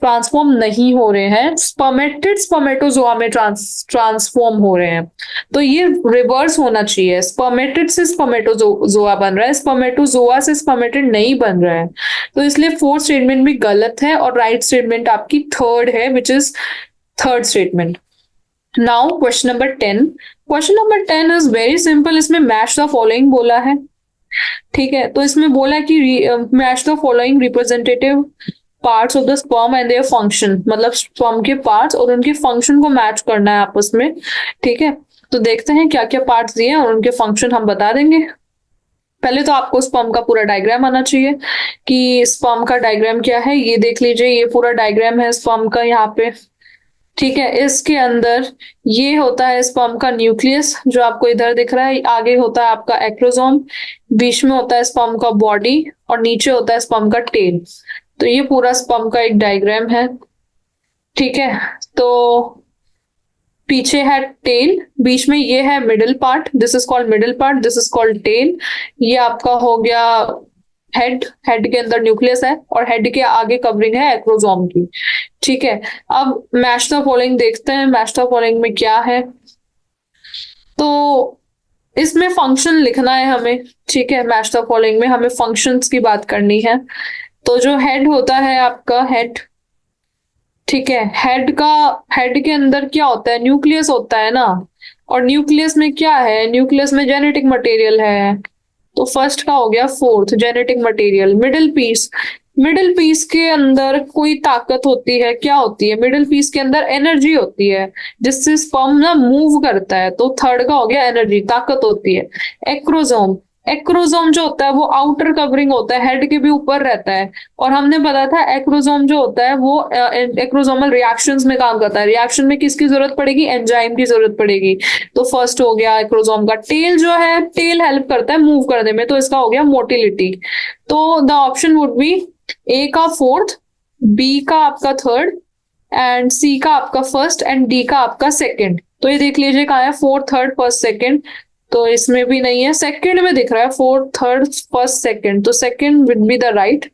ट्रांसफॉर्म नहीं हो रहे हैं, स्पर्मेटिड स्पर्मेटोजोआ में ट्रांसफॉर्म हो रहे हैं। तो ये रिवर्स होना चाहिए, स्पर्मेटिड से स्पर्मेटोजोआ बन रहा है, स्पर्मेटोजोआ से स्पर्मेटिड नहीं बन रहा है। तो इसलिए फोर्थ स्टेटमेंट भी गलत है, और राइट स्टेटमेंट आपकी थर्ड है, which is third statement. Now question number 10। Question number 10 is very simple. इसमें मैच द फॉलोइंग बोला है, ठीक है। तो इसमें बोला कि match the following representative parts of the sperm and their function, मतलब स्पर्म के पार्ट्स और उनके फंक्शन को मैच करना है आपस में, ठीक है। तो देखते हैं क्या क्या पार्ट्स दिए हैं और उनके फंक्शन हम बता देंगे। पहले तो आपको स्पर्म का पूरा डायग्राम आना चाहिए कि स्पर्म का डायग्राम क्या है। ये देख लीजिए, ये पूरा डायग्राम है स्पर्म का यहाँ पे, ठीक है। इसके अंदर ये होता है स्पर्म का न्यूक्लियस जो आपको इधर दिख रहा है, आगे होता है आपका एक्रोसोम, बीच में होता है स्पर्म का बॉडी, और नीचे होता है स्पर्म का टेल। तो ये पूरा स्पर्म का एक डायग्राम है, ठीक है। तो पीछे है टेल, बीच में ये है middle part, this is called middle part, this is called tail. ये आपका हो गया हेड, हेड के अंदर न्यूक्लियस है, और हेड के आगे कवरिंग है एक्रोसोम की, ठीक है। अब मैच द फॉलोइंग देखते हैं, मैच द फॉलोइंग में क्या है। तो इसमें फंक्शन लिखना है हमें, ठीक है। मैच द फॉलोइंग में हमें फंक्शंस की बात करनी है। तो जो हेड होता है आपका हेड, ठीक है, हेड के अंदर क्या होता है, न्यूक्लियस होता है ना। और न्यूक्लियस में क्या है, न्यूक्लियस में जेनेटिक मटेरियल है। तो फर्स्ट का हो गया fourth, genetic material. Middle piece, middle piece के अंदर कोई ताकत होती है, क्या होती है, मिडिल पीस के अंदर एनर्जी होती है जिससे स्पर्म ना मूव करता है। तो थर्ड का हो गया एनर्जी, ताकत होती है। एक्रोसोम, एक्रोसोम जो होता है वो आउटर कवरिंग होता है, हेड के भी ऊपर रहता है। और हमने बताया था एक्रोसोम जो होता है वो एक्रोसोमल रिएक्शंस में काम करता है। रिएक्शन में किसकी जरूरत पड़ेगी, एंजाइम की जरूरत पड़ेगी। तो फर्स्ट हो गया एक्रोसोम का। टेल जो है, टेल हेल्प करता है मूव करने में, तो इसका हो गया मोटिलिटी। तो द ऑप्शन वुड बी ए का फोर्थ, बी का आपका थर्ड, एंड सी का आपका फर्स्ट, एंड डी का आपका सेकंड। तो ये देख लीजिए कहाँ है, फोर्थ, थर्ड, फर्स्ट, सेकंड। तो इसमें भी नहीं है, सेकंड में दिख रहा है फोर्थ, थर्ड, फर्स्ट, सेकंड। तो second will be the right.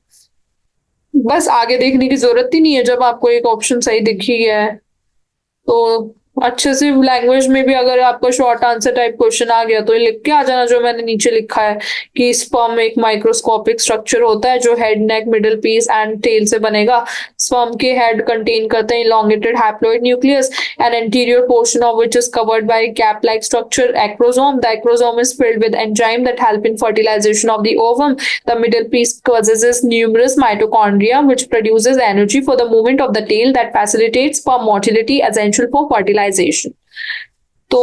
बस आगे देखने की जरूरत ही नहीं है, जब आपको एक ऑप्शन सही दिख ही गया है। तो अच्छे से लैंग्वेज में भी अगर आपको शॉर्ट आंसर टाइप क्वेश्चन आ गया तो ये लिख के आ जाना जो मैंने नीचे लिखा है कि स्पर्म एक माइक्रोस्कोपिक स्ट्रक्चर होता है जो head, neck, middle piece and tail से बनेगा। स्पर्म के हेड कंटेन करते हैं elongated haploid nucleus, an anterior portion of which is covered by a cap-like structure, acrosome. The acrosome is filled with enzyme that help in fertilization of the ovum. The middle piece possesses numerous mitochondria which produces energy for the movement of the tail that facilitates sperm motility essential for fertilization. तो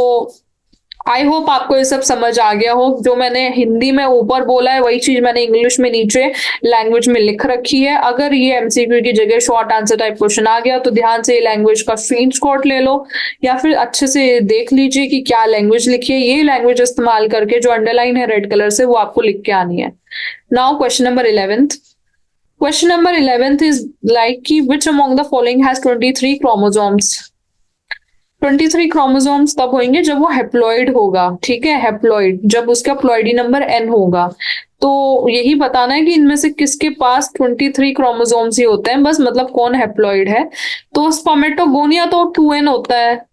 I hope आपको ये सब समझ आ गया हो। जो मैंने हिंदी में ऊपर बोला है वही चीज मैंने इंग्लिश में नीचे लैंग्वेज में लिख रखी है। अगर ये एमसीक्यू की जगह शॉर्ट आंसर टाइप क्वेश्चन आ गया तो ध्यान से लैंग्वेज का स्क्रीनशॉट ले लो, या फिर अच्छे से देख लीजिए कि क्या लैंग्वेज लिखी है। ये लैंग्वेज इस्तेमाल करके जो अंडरलाइन है रेड कलर से वो आपको लिख के आनी है। Now question number 11th। Question number 11th is like कि which among the following has 23 chromosomes. 23 chromosomes तब होंगे जब वो हेप्लॉइड होगा, ठीक है, हेप्लॉइड, जब उसका प्लॉइडी नंबर n होगा। तो यही बताना है कि इनमें से किसके पास 23 क्रोमोसोम्स ही होते हैं, बस मतलब कौन हेप्लॉइड है। तो स्पर्मेटोगोनिया तो 2n होता है,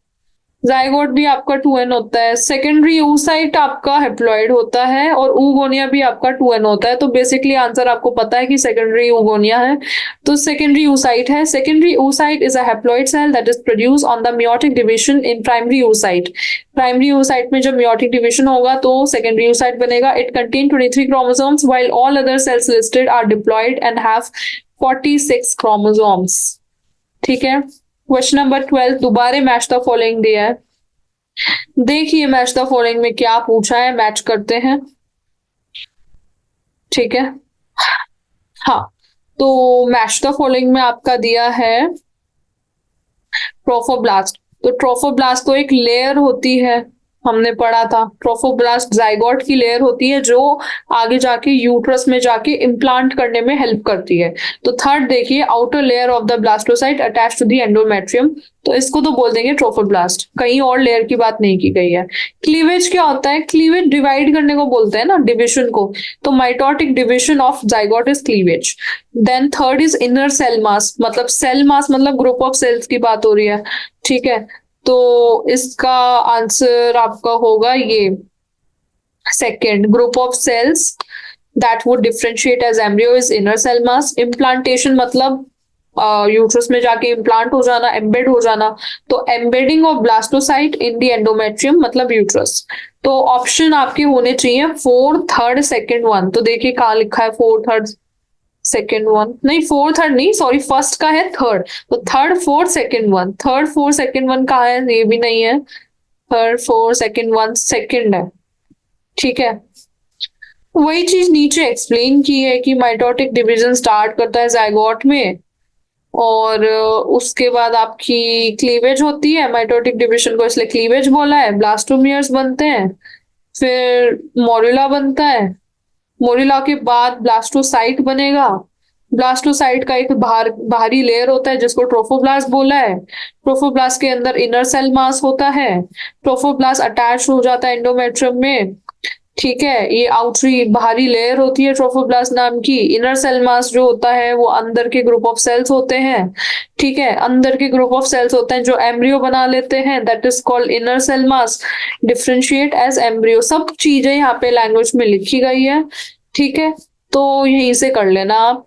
जाइगोट भी आपका 2n होता है, सेकेंडरी oocyte आपका हेप्लॉइड होता है, और oogonia भी आपका 2n होता है। तो बेसिकली आंसर आपको पता है कि सेकेंडरी oogonia है, तो सेकेंडरी oocyte है। Secondary oocyte is a haploid cell that is produce on the meiotic division in primary oocyte। Primary oocyte में जब meiotic डिविजन होगा तो सेकेंडरी oocyte बनेगा। It contain 23 chromosomes while all other cells listed are diploid and have 46 chromosomes. ठीक है। Question number 12 दोबारा match the following दिया है। देखिए मैच द फॉलोइंग में क्या पूछा है, मैच करते हैं। ठीक है, हाँ, तो मैच द फॉलोइंग में आपका दिया है ट्रोफोब्लास्ट। तो ट्रोफोब्लास्ट तो एक लेयर होती है, हमने पढ़ा था। ट्रोफोब्लास्ट जाइगोट की लेयर होती है जो आगे जाके यूट्रस में जाके इम्प्लांट करने में हेल्प करती है। तो थर्ड देखिए, outer layer of the blastocyte attach to the endometrium, तो इसको तो बोल देंगे ट्रोफोब्लास्ट, कहीं और लेयर की बात नहीं की गई है। क्लीवेज क्या होता है? क्लीवेज डिवाइड करने को बोलते हैं ना, डिविजन को। तो mitotic division of zygote is cleavage. Then third is inner cell mass, मतलब सेल मास मतलब ग्रुप ऑफ सेल्स की बात हो रही है, ठीक है। तो इसका आंसर आपका होगा ये second, group of cells that would differentiate as embryo is inner cell mass. Implantation मतलब यूट्रस में जाके इम्प्लांट हो जाना, एम्बेड हो जाना। तो embedding of blastocyte in the endometrium मतलब यूट्रस। तो ऑप्शन आपके होने चाहिए 4, 3rd, 2nd, 1। तो देखिए कहाँ लिखा है 4, 3rd, 2nd, 1, नहीं 4, 3rd नहीं, सॉरी, फर्स्ट का है 3rd। तो 3rd, 4th, 2nd, 1, 3rd, 4th, 2nd, 1 कहाँ है? ये भी नहीं है। 3rd, 4th, 2nd, 1 सेकंड है, ठीक है। वही चीज नीचे एक्सप्लेन की है कि माइटोटिक डिवीजन स्टार्ट करता है जाइगोट में, और उसके बाद आपकी क्लीवेज होती है। माइटोटिक डिवीजन को इसलिए क्लीवेज बोला है। ब्लास्टोमियर्स बनते हैं, फिर मोरुला बनता है, मोरुला के बाद ब्लास्टोसाइट बनेगा। ब्लास्टोसाइट का एक बाहरी लेयर होता है जिसको ट्रोफोब्लास्ट बोला है। ट्रोफोब्लास्ट के अंदर इनर सेल मास होता है। ट्रोफोब्लास्ट अटैच हो जाता है एंडोमेट्रियम में, ठीक है। ये आउटरी बाहरी लेयर होती है ट्रोफोब्लास्ट नाम की। इनर सेल मास जो होता है वो अंदर के ग्रुप ऑफ सेल्स होते हैं, ठीक है। अंदर के ग्रुप ऑफ सेल्स होते हैं जो एम्ब्रियो बना लेते हैं, that is called inner cell mass. Differentiate as embryo, सब चीजें यहाँ पे लैंग्वेज में लिखी गई है, ठीक है। तो यहीं से कर लेना आप।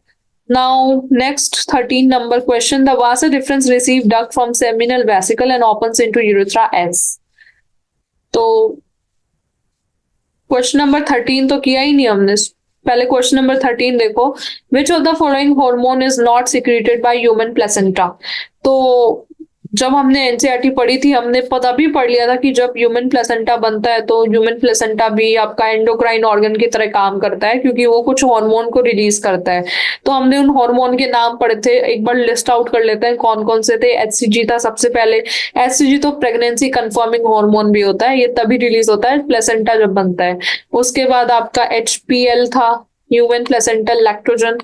Now next 13 number question, the Vasa difference receive duct from seminal vesicle and opens into urethra S. तो क्वेश्चन नंबर 13 तो किया ही नहीं हमने, पहले क्वेश्चन नंबर 13 देखो। Which of the following hormone is not secreted by human placenta. तो जब हमने एनसीईआरटी पढ़ी थी हमने पता भी पढ़ लिया था कि जब ह्यूमन प्लेसेंटा बनता है तो ह्यूमन प्लेसेंटा भी आपका एंडोक्राइन ऑर्गन की तरह काम करता है, क्योंकि वो कुछ हार्मोन को रिलीज करता है। तो हमने उन हार्मोन के नाम पढ़े थे, एक बार लिस्ट आउट कर लेते हैं कौन कौन से थे। एचसीजी था सबसे पहले। एचसीजी तो प्रेगनेंसी कंफर्मिंग हार्मोन भी होता है, ये तभी रिलीज होता है प्लेसेंटा जब बनता है। उसके बाद आपका एचपीएल था, ह्यूमन प्लेसेंटल लैक्टोजन,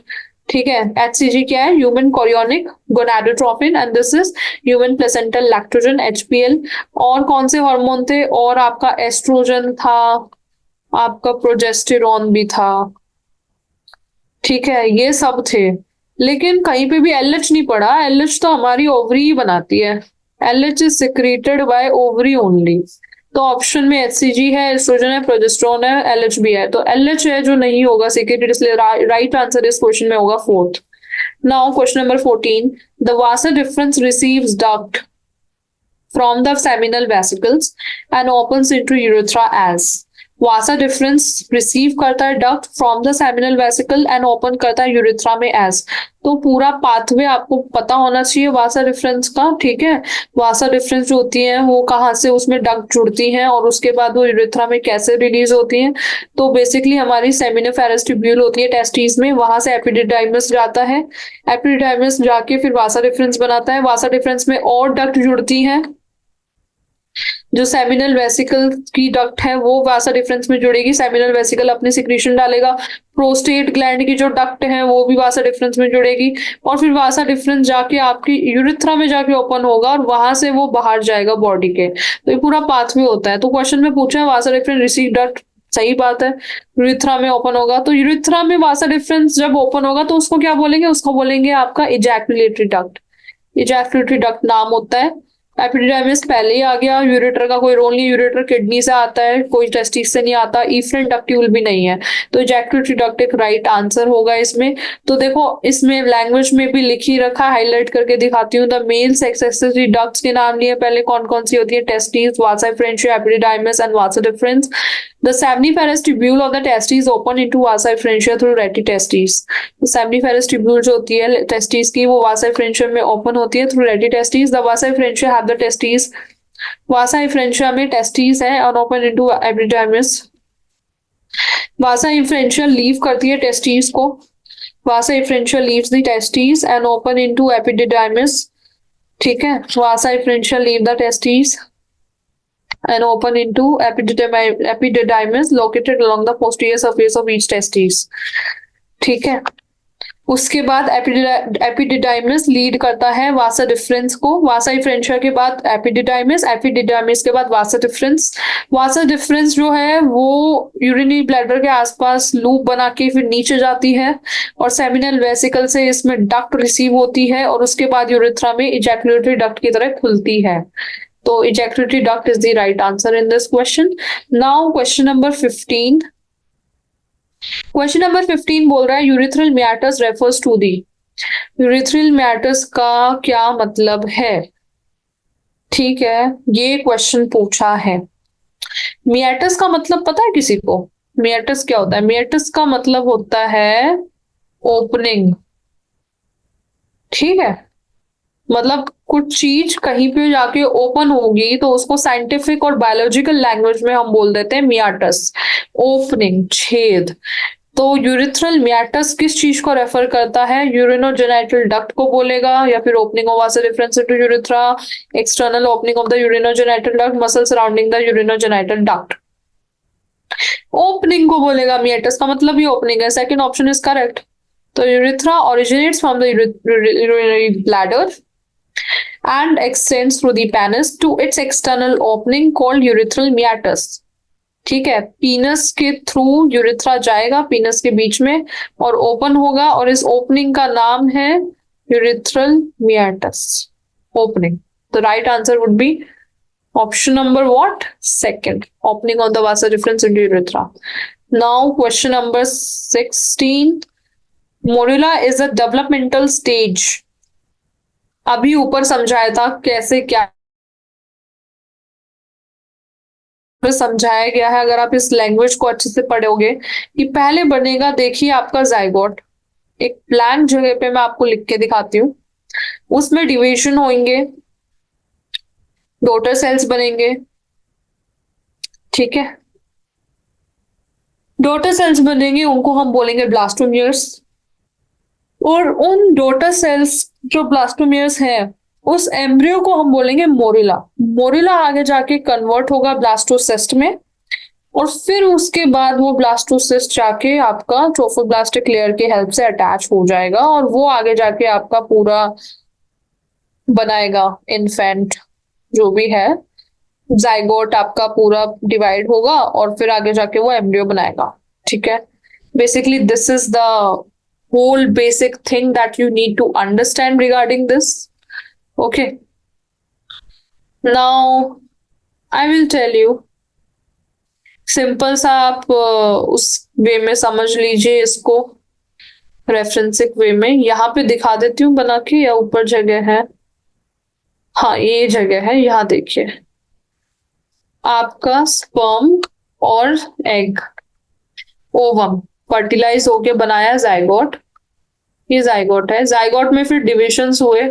ठीक है। एचसीजी क्या है? Human chorionic gonadotropin, and this is human placental lactogen, HPL. और कौन से हार्मोन थे? और आपका एस्ट्रोजन था, आपका प्रोजेस्टेरॉन भी था, ठीक है, ये सब थे। लेकिन कहीं पे भी एलएच नहीं पड़ा। एलएच तो हमारी ओवरी ही बनाती है। LH is secreted by ovary only. तो ऑप्शन में एचसीजी है, एस्ट्रोजन है, प्रोजेस्टेरॉन है, एलएच भी है। तो एलएच है जो नहीं होगा सिक्रेटेड, इसलिए राइट आंसर इस क्वेश्चन में होगा 4th। Now question number 14, the Vasa difference receives duct from the seminal vesicles and opens into urethra as। Vasa difference receive करता है duct from the seminal vesicle and open करता है urethra में as. तो पूरा pathway आपको पता होना चाहिए वासा डिफरेंस का, ठीक है। वासा डिफरेंस जो होती है वो कहाँ से उसमें डक्ट जुड़ती हैं और उसके बाद वो यूरिथ्रा में कैसे रिलीज होती हैं। तो बेसिकली हमारी सेमिनोफेरस ट्यूब्यूल होती है टेस्टिस में, वहां से एपिडिडाइमस जाता है, एपिडिडाइमस जाके फिर वासा डिफरेंस बनाता है, वासा डिफरेंस में और डक्ट जुड़ती हैं। जो सेमिनल वेसिकल की डक्ट है वो वासा डिफरेंस में जुड़ेगी, सेमिनल वेसिकल अपने सिक्रीशन डालेगा, प्रोस्टेट ग्लैंड की जो डक्ट है वो भी वासा डिफरेंस में जुड़ेगी, और फिर वासा डिफरेंस जाके आपकी यूरिथ्रा में जाके ओपन होगा और वहां से वो बाहर जाएगा बॉडी के। तो ये पूरा पाथवे होता है। तो क्वेश्चन में पूछा है वासा डिफरेंस रिसीव डक्ट, सही बात है, यूरिथ्रा में ओपन होगा। तो यूरिथ्रा में वासा डिफरेंस जब ओपन होगा तो उसको क्या बोलेंगे, उसको बोलेंगे आपका इजैकुलेटरी डक्ट। इजैकुलेटरी डक्ट नाम होता है। एपिडिडाइमिस पहले ही आ गया, यूरेटर का कोई रोल नहीं, यूरेटर किडनी से आता है, कोई टेस्टिस से नहीं आता, इफ्रेंट डक्ट्यूल भी नहीं है। तो इजैकुलेटरी डक्ट एक राइट आंसर होगा इसमें। तो देखो इसमें लैंग्वेज में भी लिख ही रखा, हाईलाइट करके दिखाती हूँ। The male sex accessory ducts के नाम लिए पहले कौन कौन सी होती है, testis, vasa efferentia, epididymis and vasa deferens. The seminiferous tubule of the testes open into vasa efferentia through reti testes. तो seminiferous tubule जो होती है testes की वो vasa efferentia में open होती है through reti testes. The vasa efferentia have the testes. vasa efferentia में testes है और open into epididymis. vasa efferentia leave करती है testes को. vasa efferentia leaves the testes and open into epididymis. ठीक है, vasa efferentia leave the testes and open into epididymis located along the posterior surface of each testis. ठीक है, उसके बाद epididymis lead करता है वासा डिफरेंस को, वासा इफ्रेंशिया के बाद एपिडिडाइमिस, एपिडिडाइमिस के बाद वासा डिफरेंस। वासा डिफरेंस जो है वो यूरिनरी ब्लैडर के आसपास लूप बना के फिर नीचे जाती है और सेमिनल वेसिकल से इसमें डक्ट रिसीव होती है और उसके बाद यूरिथ्रा में इजैकुलेटरी डक्ट की तरह खुलती है। तो ejaculatory duct is the right answer in this question. Now question number 15. Question number 15 बोल रहा है urethral meatus refers to the, urethral meatus का क्या मतलब है? ठीक है, ये क्वेश्चन पूछा है। meatus का मतलब पता है किसी को? meatus क्या होता है? meatus का मतलब होता है ओपनिंग, ठीक है। मतलब कुछ चीज कहीं पे जाके ओपन होगी तो उसको साइंटिफिक और बायोलॉजिकल लैंग्वेज में हम बोल देते हैं मियाटस, ओपनिंग, छेद। तो यूरिथ्रल मियाटस किस चीज को रेफर करता है? यूरिनोजेनाइटल डक्ट को बोलेगा, या फिर opening of Vasa difference into urethra, external opening of the urinogenital duct, muscle surrounding the urinogenital duct. Opening को बोलेगा, मियाटस का मतलब ही ओपनिंग है। Second option is correct. तो urethra originates from the urinary bladder and extends through the penis to its external opening called urethral meatus. ठीक है, पीनस के through urethra जाएगा, पीनस के बीच में, और ओपन होगा, और इस ओपनिंग का नाम है यूरिथ्रल मियाटस, ओपनिंग। तो right answer would B option number what? Second, opening of the Vasa difference into urethra. Now question number 16. Morula is a developmental stage. अभी ऊपर समझाया था कैसे क्या समझाया गया है। अगर आप इस लैंग्वेज को अच्छे से पढ़ोगे कि पहले बनेगा, देखिए आपका जाइगोट, एक प्लान जगह पे मैं आपको लिख के दिखाती हूँ, उसमें डिवीजन होंगे, डॉटर सेल्स बनेंगे, ठीक है। डॉटर सेल्स बनेंगे, उनको हम बोलेंगे ब्लास्टोमियर्स, और उन डॉटर सेल्स जो ब्लास्टोमियर्स हैं उस एम्ब्रियो को हम बोलेंगे मोरिला। मोरिला आगे जाके कन्वर्ट होगा ब्लास्टोसिस्ट में, और फिर उसके बाद वो ब्लास्टोसिस्ट जाके आपका ट्रोफोब्लास्टिक लेयर के हेल्प से अटैच हो जाएगा और वो आगे जाके आपका पूरा बनाएगा इन्फेंट जो भी है। जाइगोट आपका पूरा डिवाइड होगा और फिर आगे जाके वो एम्ब्रियो बनाएगा, ठीक है। Basically this is the whole basic thing that you need to understand regarding this. Okay, now I will tell you, simple सा आप उस वे में समझ लीजिए इसको, रेफरेंसिक वे में। यहाँ पे दिखा देती हूँ बना के, या ऊपर जगह है, हाँ ये जगह है, यहाँ देखिए आपका स्पर्म और एग, ओवम फर्टिलाइज होके बनाया जाइगोट, ये जाइगोट है। जाइगोट में फिर डिविजन्स हुए,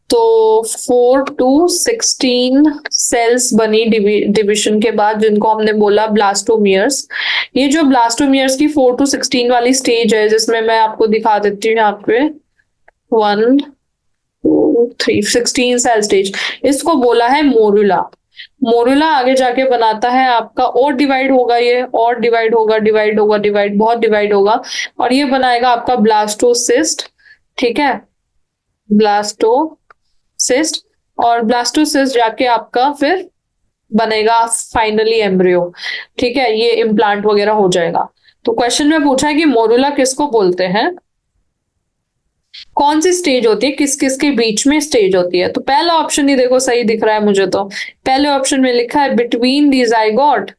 तो 4 to 16 सेल्स बनी डिविजन के बाद, जिनको हमने बोला ब्लास्टोमियर्स। ये जो ब्लास्टोमियर्स की 4 to 16 वाली स्टेज है, जिसमें मैं आपको दिखा देती हूँ यहाँ पे 1 2 3 16 सेल स्टेज, इसको बोला है मोरुला। मोरुला आगे जाके बनाता है आपका, और डिवाइड होगा, ये और डिवाइड होगा, डिवाइड होगा, डिवाइड बहुत डिवाइड होगा, और ये बनाएगा आपका ब्लास्टोसिस्ट। ठीक है, ब्लास्टोसिस्ट, और ब्लास्टोसिस्ट जाके आपका फिर बनेगा फाइनली एम्ब्रियो। ठीक है, ये इम्प्लांट वगैरह हो जाएगा। तो क्वेश्चन में पूछा है कि मोरुला किसको बोलते हैं, कौन सी स्टेज होती है, किस किस के बीच में स्टेज होती है। तो पहला ऑप्शन ही देखो सही दिख रहा है मुझे, तो पहले ऑप्शन में लिखा है between the zygote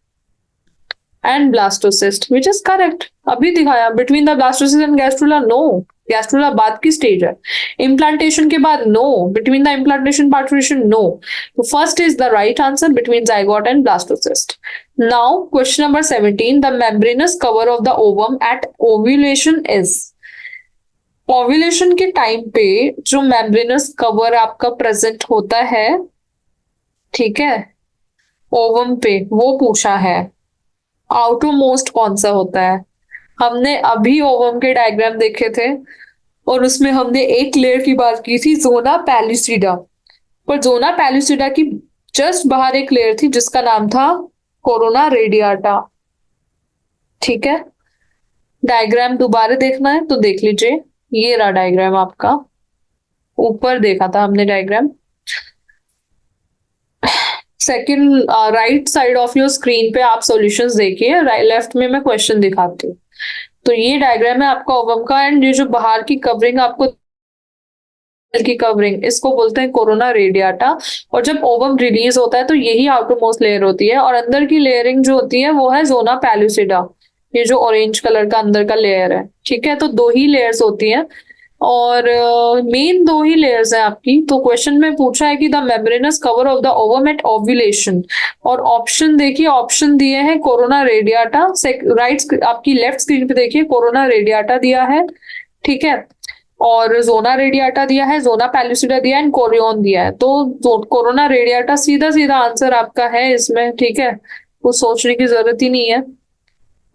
and blastocyst, which is correct. अभी दिखाया between the blastocyst and gastrula, no, gastrula बाद की स्टेज है। इम्प्लांटेशन के बाद no, between the implantation parturition no. तो first is the right answer, between zygote and blastocyst. Now question number 17, the membranous cover of the ovum at ovulation is. Ovulation के time पे जो membranes cover आपका present होता है, ठीक है, ovum पे, वो पूछा है। आउटरमोस्ट कौन सा होता है? हमने अभी ओवम के डायग्राम देखे थे, और उसमें हमने एक लेयर की बात की थी, जोना पैलिसिडा। पर जोना पैलिसिडा की जस्ट बाहर एक लेयर थी जिसका नाम था कोरोना रेडियाटा। ठीक है, डायग्राम दोबारा देखना है तो देख लीजिए, ये रहा डायग्राम आपका, ऊपर देखा था हमने diagram. Second right side of your screen पे आप सॉल्यूशंस देखिए, लेफ्ट में मैं क्वेश्चन दिखाती हूँ। तो ये डायग्राम है आपका ओवम का, एंड ये जो बाहर की कवरिंग आपको की कवरिंग, इसको बोलते हैं कोरोना रेडियाटा। और जब ओवम रिलीज होता है तो यही आउटर मोस्ट लेयर होती है, और अंदर की लेयरिंग जो होती है वो है जोना पैलुसिडा, ये जो ऑरेंज कलर का अंदर का लेयर है। ठीक है, तो दो ही लेयर्स होती हैं, और मेन दो ही लेयर्स हैं आपकी। तो क्वेश्चन में पूछा है कि the membranous cover of the ovum at ovulation, और ऑप्शन देखिए, ऑप्शन दिए हैं कोरोना रेडियाटा। राइट आपकी लेफ्ट स्क्रीन पे देखिए, कोरोना रेडियाटा दिया है, ठीक है, और जोना रेडियाटा दिया है, जोना पैलुसिडा दिया है, एंड कोरियोन दिया है। तो कोरोना रेडियाटा सीधा सीधा आंसर आपका है इसमें। ठीक है, कुछ सोचने की जरूरत ही नहीं है,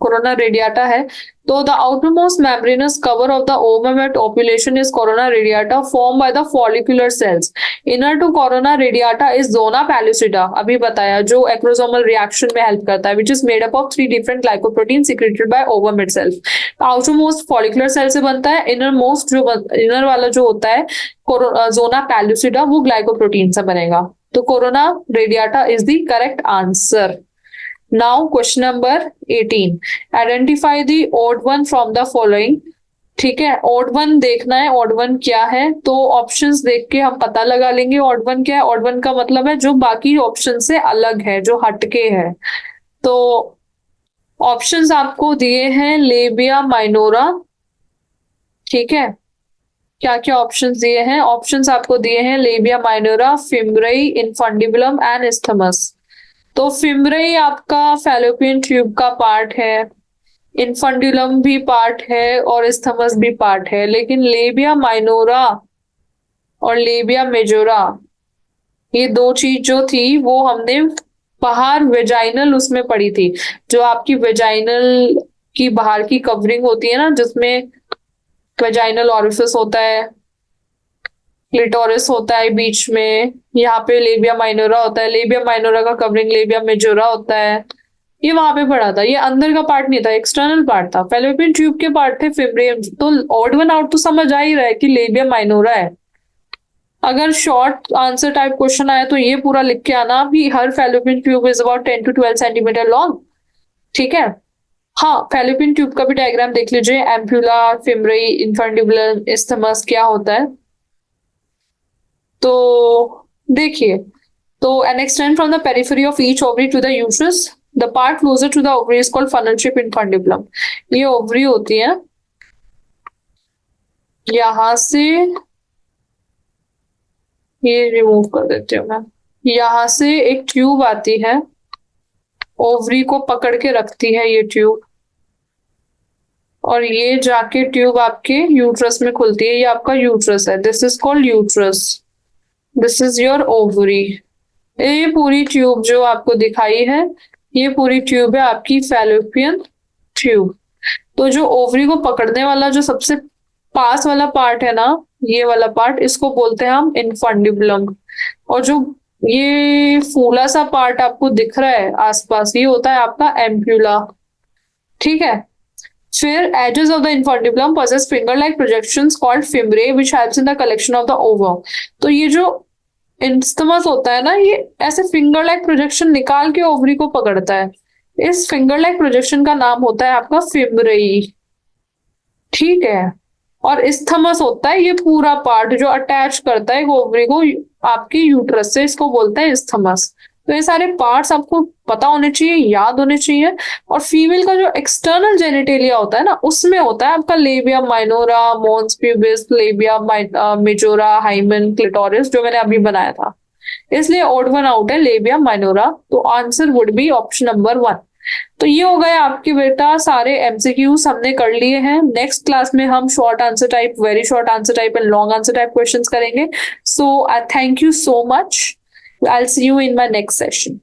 कोरोना रेडियाटा है। तो the outermost membranous cover of the ovum at ovulation is corona radiata, form by the follicular cells. Inner to corona radiata is zona pellucida, अभी बताया, जो एक्रोसोमल रिएक्शन में हेल्प करता है, which is made up of 3 different glycoprotein secreted by ovum itself. Outermost follicular cell से बनता है, inner most जो इनर वाला जो होता है जोना पैलुसिडा, वो ग्लाइकोप्रोटीन से बनेगा। तो corona radiata is the correct answer. Now question number 18. Identify the odd one from the following. ठीक है, odd one देखना है, odd one क्या है, तो ऑप्शंस देख के हम पता लगा लेंगे odd one क्या है। odd one का मतलब है जो बाकी ऑप्शन से अलग है, जो हटके है। तो ऑप्शंस आपको दिए हैं लेबिया माइनोरा, ठीक है, क्या क्या ऑप्शंस दिए हैं? ऑप्शंस आपको दिए हैं labia minora, fimbriae, infundibulum and isthmus. तो फिम्ब्रई आपका फैलोपियन ट्यूब का पार्ट है, इनफंडुलम भी पार्ट है, और इस्थमस भी पार्ट है, लेकिन लेबिया माइनोरा और लेबिया मेजोरा, ये दो चीज जो थी वो हमने बाहर वेजाइनल उसमें पढ़ी थी। जो आपकी वेजाइनल की बाहर की कवरिंग होती है ना, जिसमें वेजाइनल ऑरिफिस होता है, क्लिटोरिस होता है बीच में, यहाँ पे लेबिया माइनोरा होता है, लेबिया माइनोरा का कवरिंग लेबिया मेजोरा होता है, ये वहां पे पढ़ा था। ये अंदर का पार्ट नहीं था, एक्सटर्नल पार्ट था, फैलोपियन ट्यूब के पार्ट थे फिब्रियम। तो ऑड वन आउट तो समझ आ ही रहा है कि लेबिया माइनोरा है। अगर शॉर्ट आंसर टाइप क्वेश्चन आया तो ये पूरा लिख के आना कि हर Fallopian tube is about 10 to 12 centimetre long. ठीक है, हाँ, फैलोपियन ट्यूब का भी डायग्राम देख लीजिए, एम्प्यूला, फिम्ब्रई, इनफंडिबुलम, इस्थमस क्या होता है। तो देखिए, तो an extend from the periphery of each ovary to the uterus, the part closer to the ovary is called funnel shape infundibulum। ये ओवरी होती है, यहां से ये रिमूव कर देती हूँ मैं, यहां से एक ट्यूब आती है, ओवरी को पकड़ के रखती है ये ट्यूब, और ये जाके ट्यूब आपके यूट्रस में खुलती है। ये आपका यूट्रस है, this is called uterus, this is your ovary. ये पूरी ट्यूब जो आपको दिखाई है, ये पूरी ट्यूब है आपकी फैलोपियन ट्यूब। तो जो ओवरी को पकड़ने वाला जो सबसे पास वाला पार्ट है ना, ये वाला पार्ट, इसको बोलते हैं हम इन्फंडिबुलम। और जो ये फूला सा पार्ट आपको दिख रहा है आसपास, ये होता है आपका एम्प्यूला। ठीक है। फिर edges of the infundibulum possess finger-like projections called fimbriae which helps in the collection of the ovum। तो ये जो इंस्थमस होता है ना, ये ऐसे फिंगर लाइक प्रोजेक्शन निकाल के ओवरी को पकड़ता है। इस फिंगर लाइक प्रोजेक्शन का नाम होता है आपका फिम्ब्रेई। ठीक है। और इस्थमस होता है ये पूरा पार्ट जो अटैच करता है ओवरी को आपकी यूट्रस से, इसको बोलते हैं इस्थमस। तो ये सारे पार्ट्स आपको पता होने चाहिए, याद होने चाहिए। और फीमेल का जो एक्सटर्नल जेनिटेलिया होता है ना, उसमें होता है आपका labia minora, mons pubis, labia majora, hymen, clitoris, जो मैंने अभी बनाया था। इसलिए ओड वन आउट है लेबिया माइनोरा। तो answer would B option number 1। तो ये हो गए आपके बेटा सारे एमसीक्यूज हमने कर लिए हैं। नेक्स्ट क्लास में हम short answer type, very short answer type and long answer type questions करेंगे। So I thank you so much. I'll see you in my next session.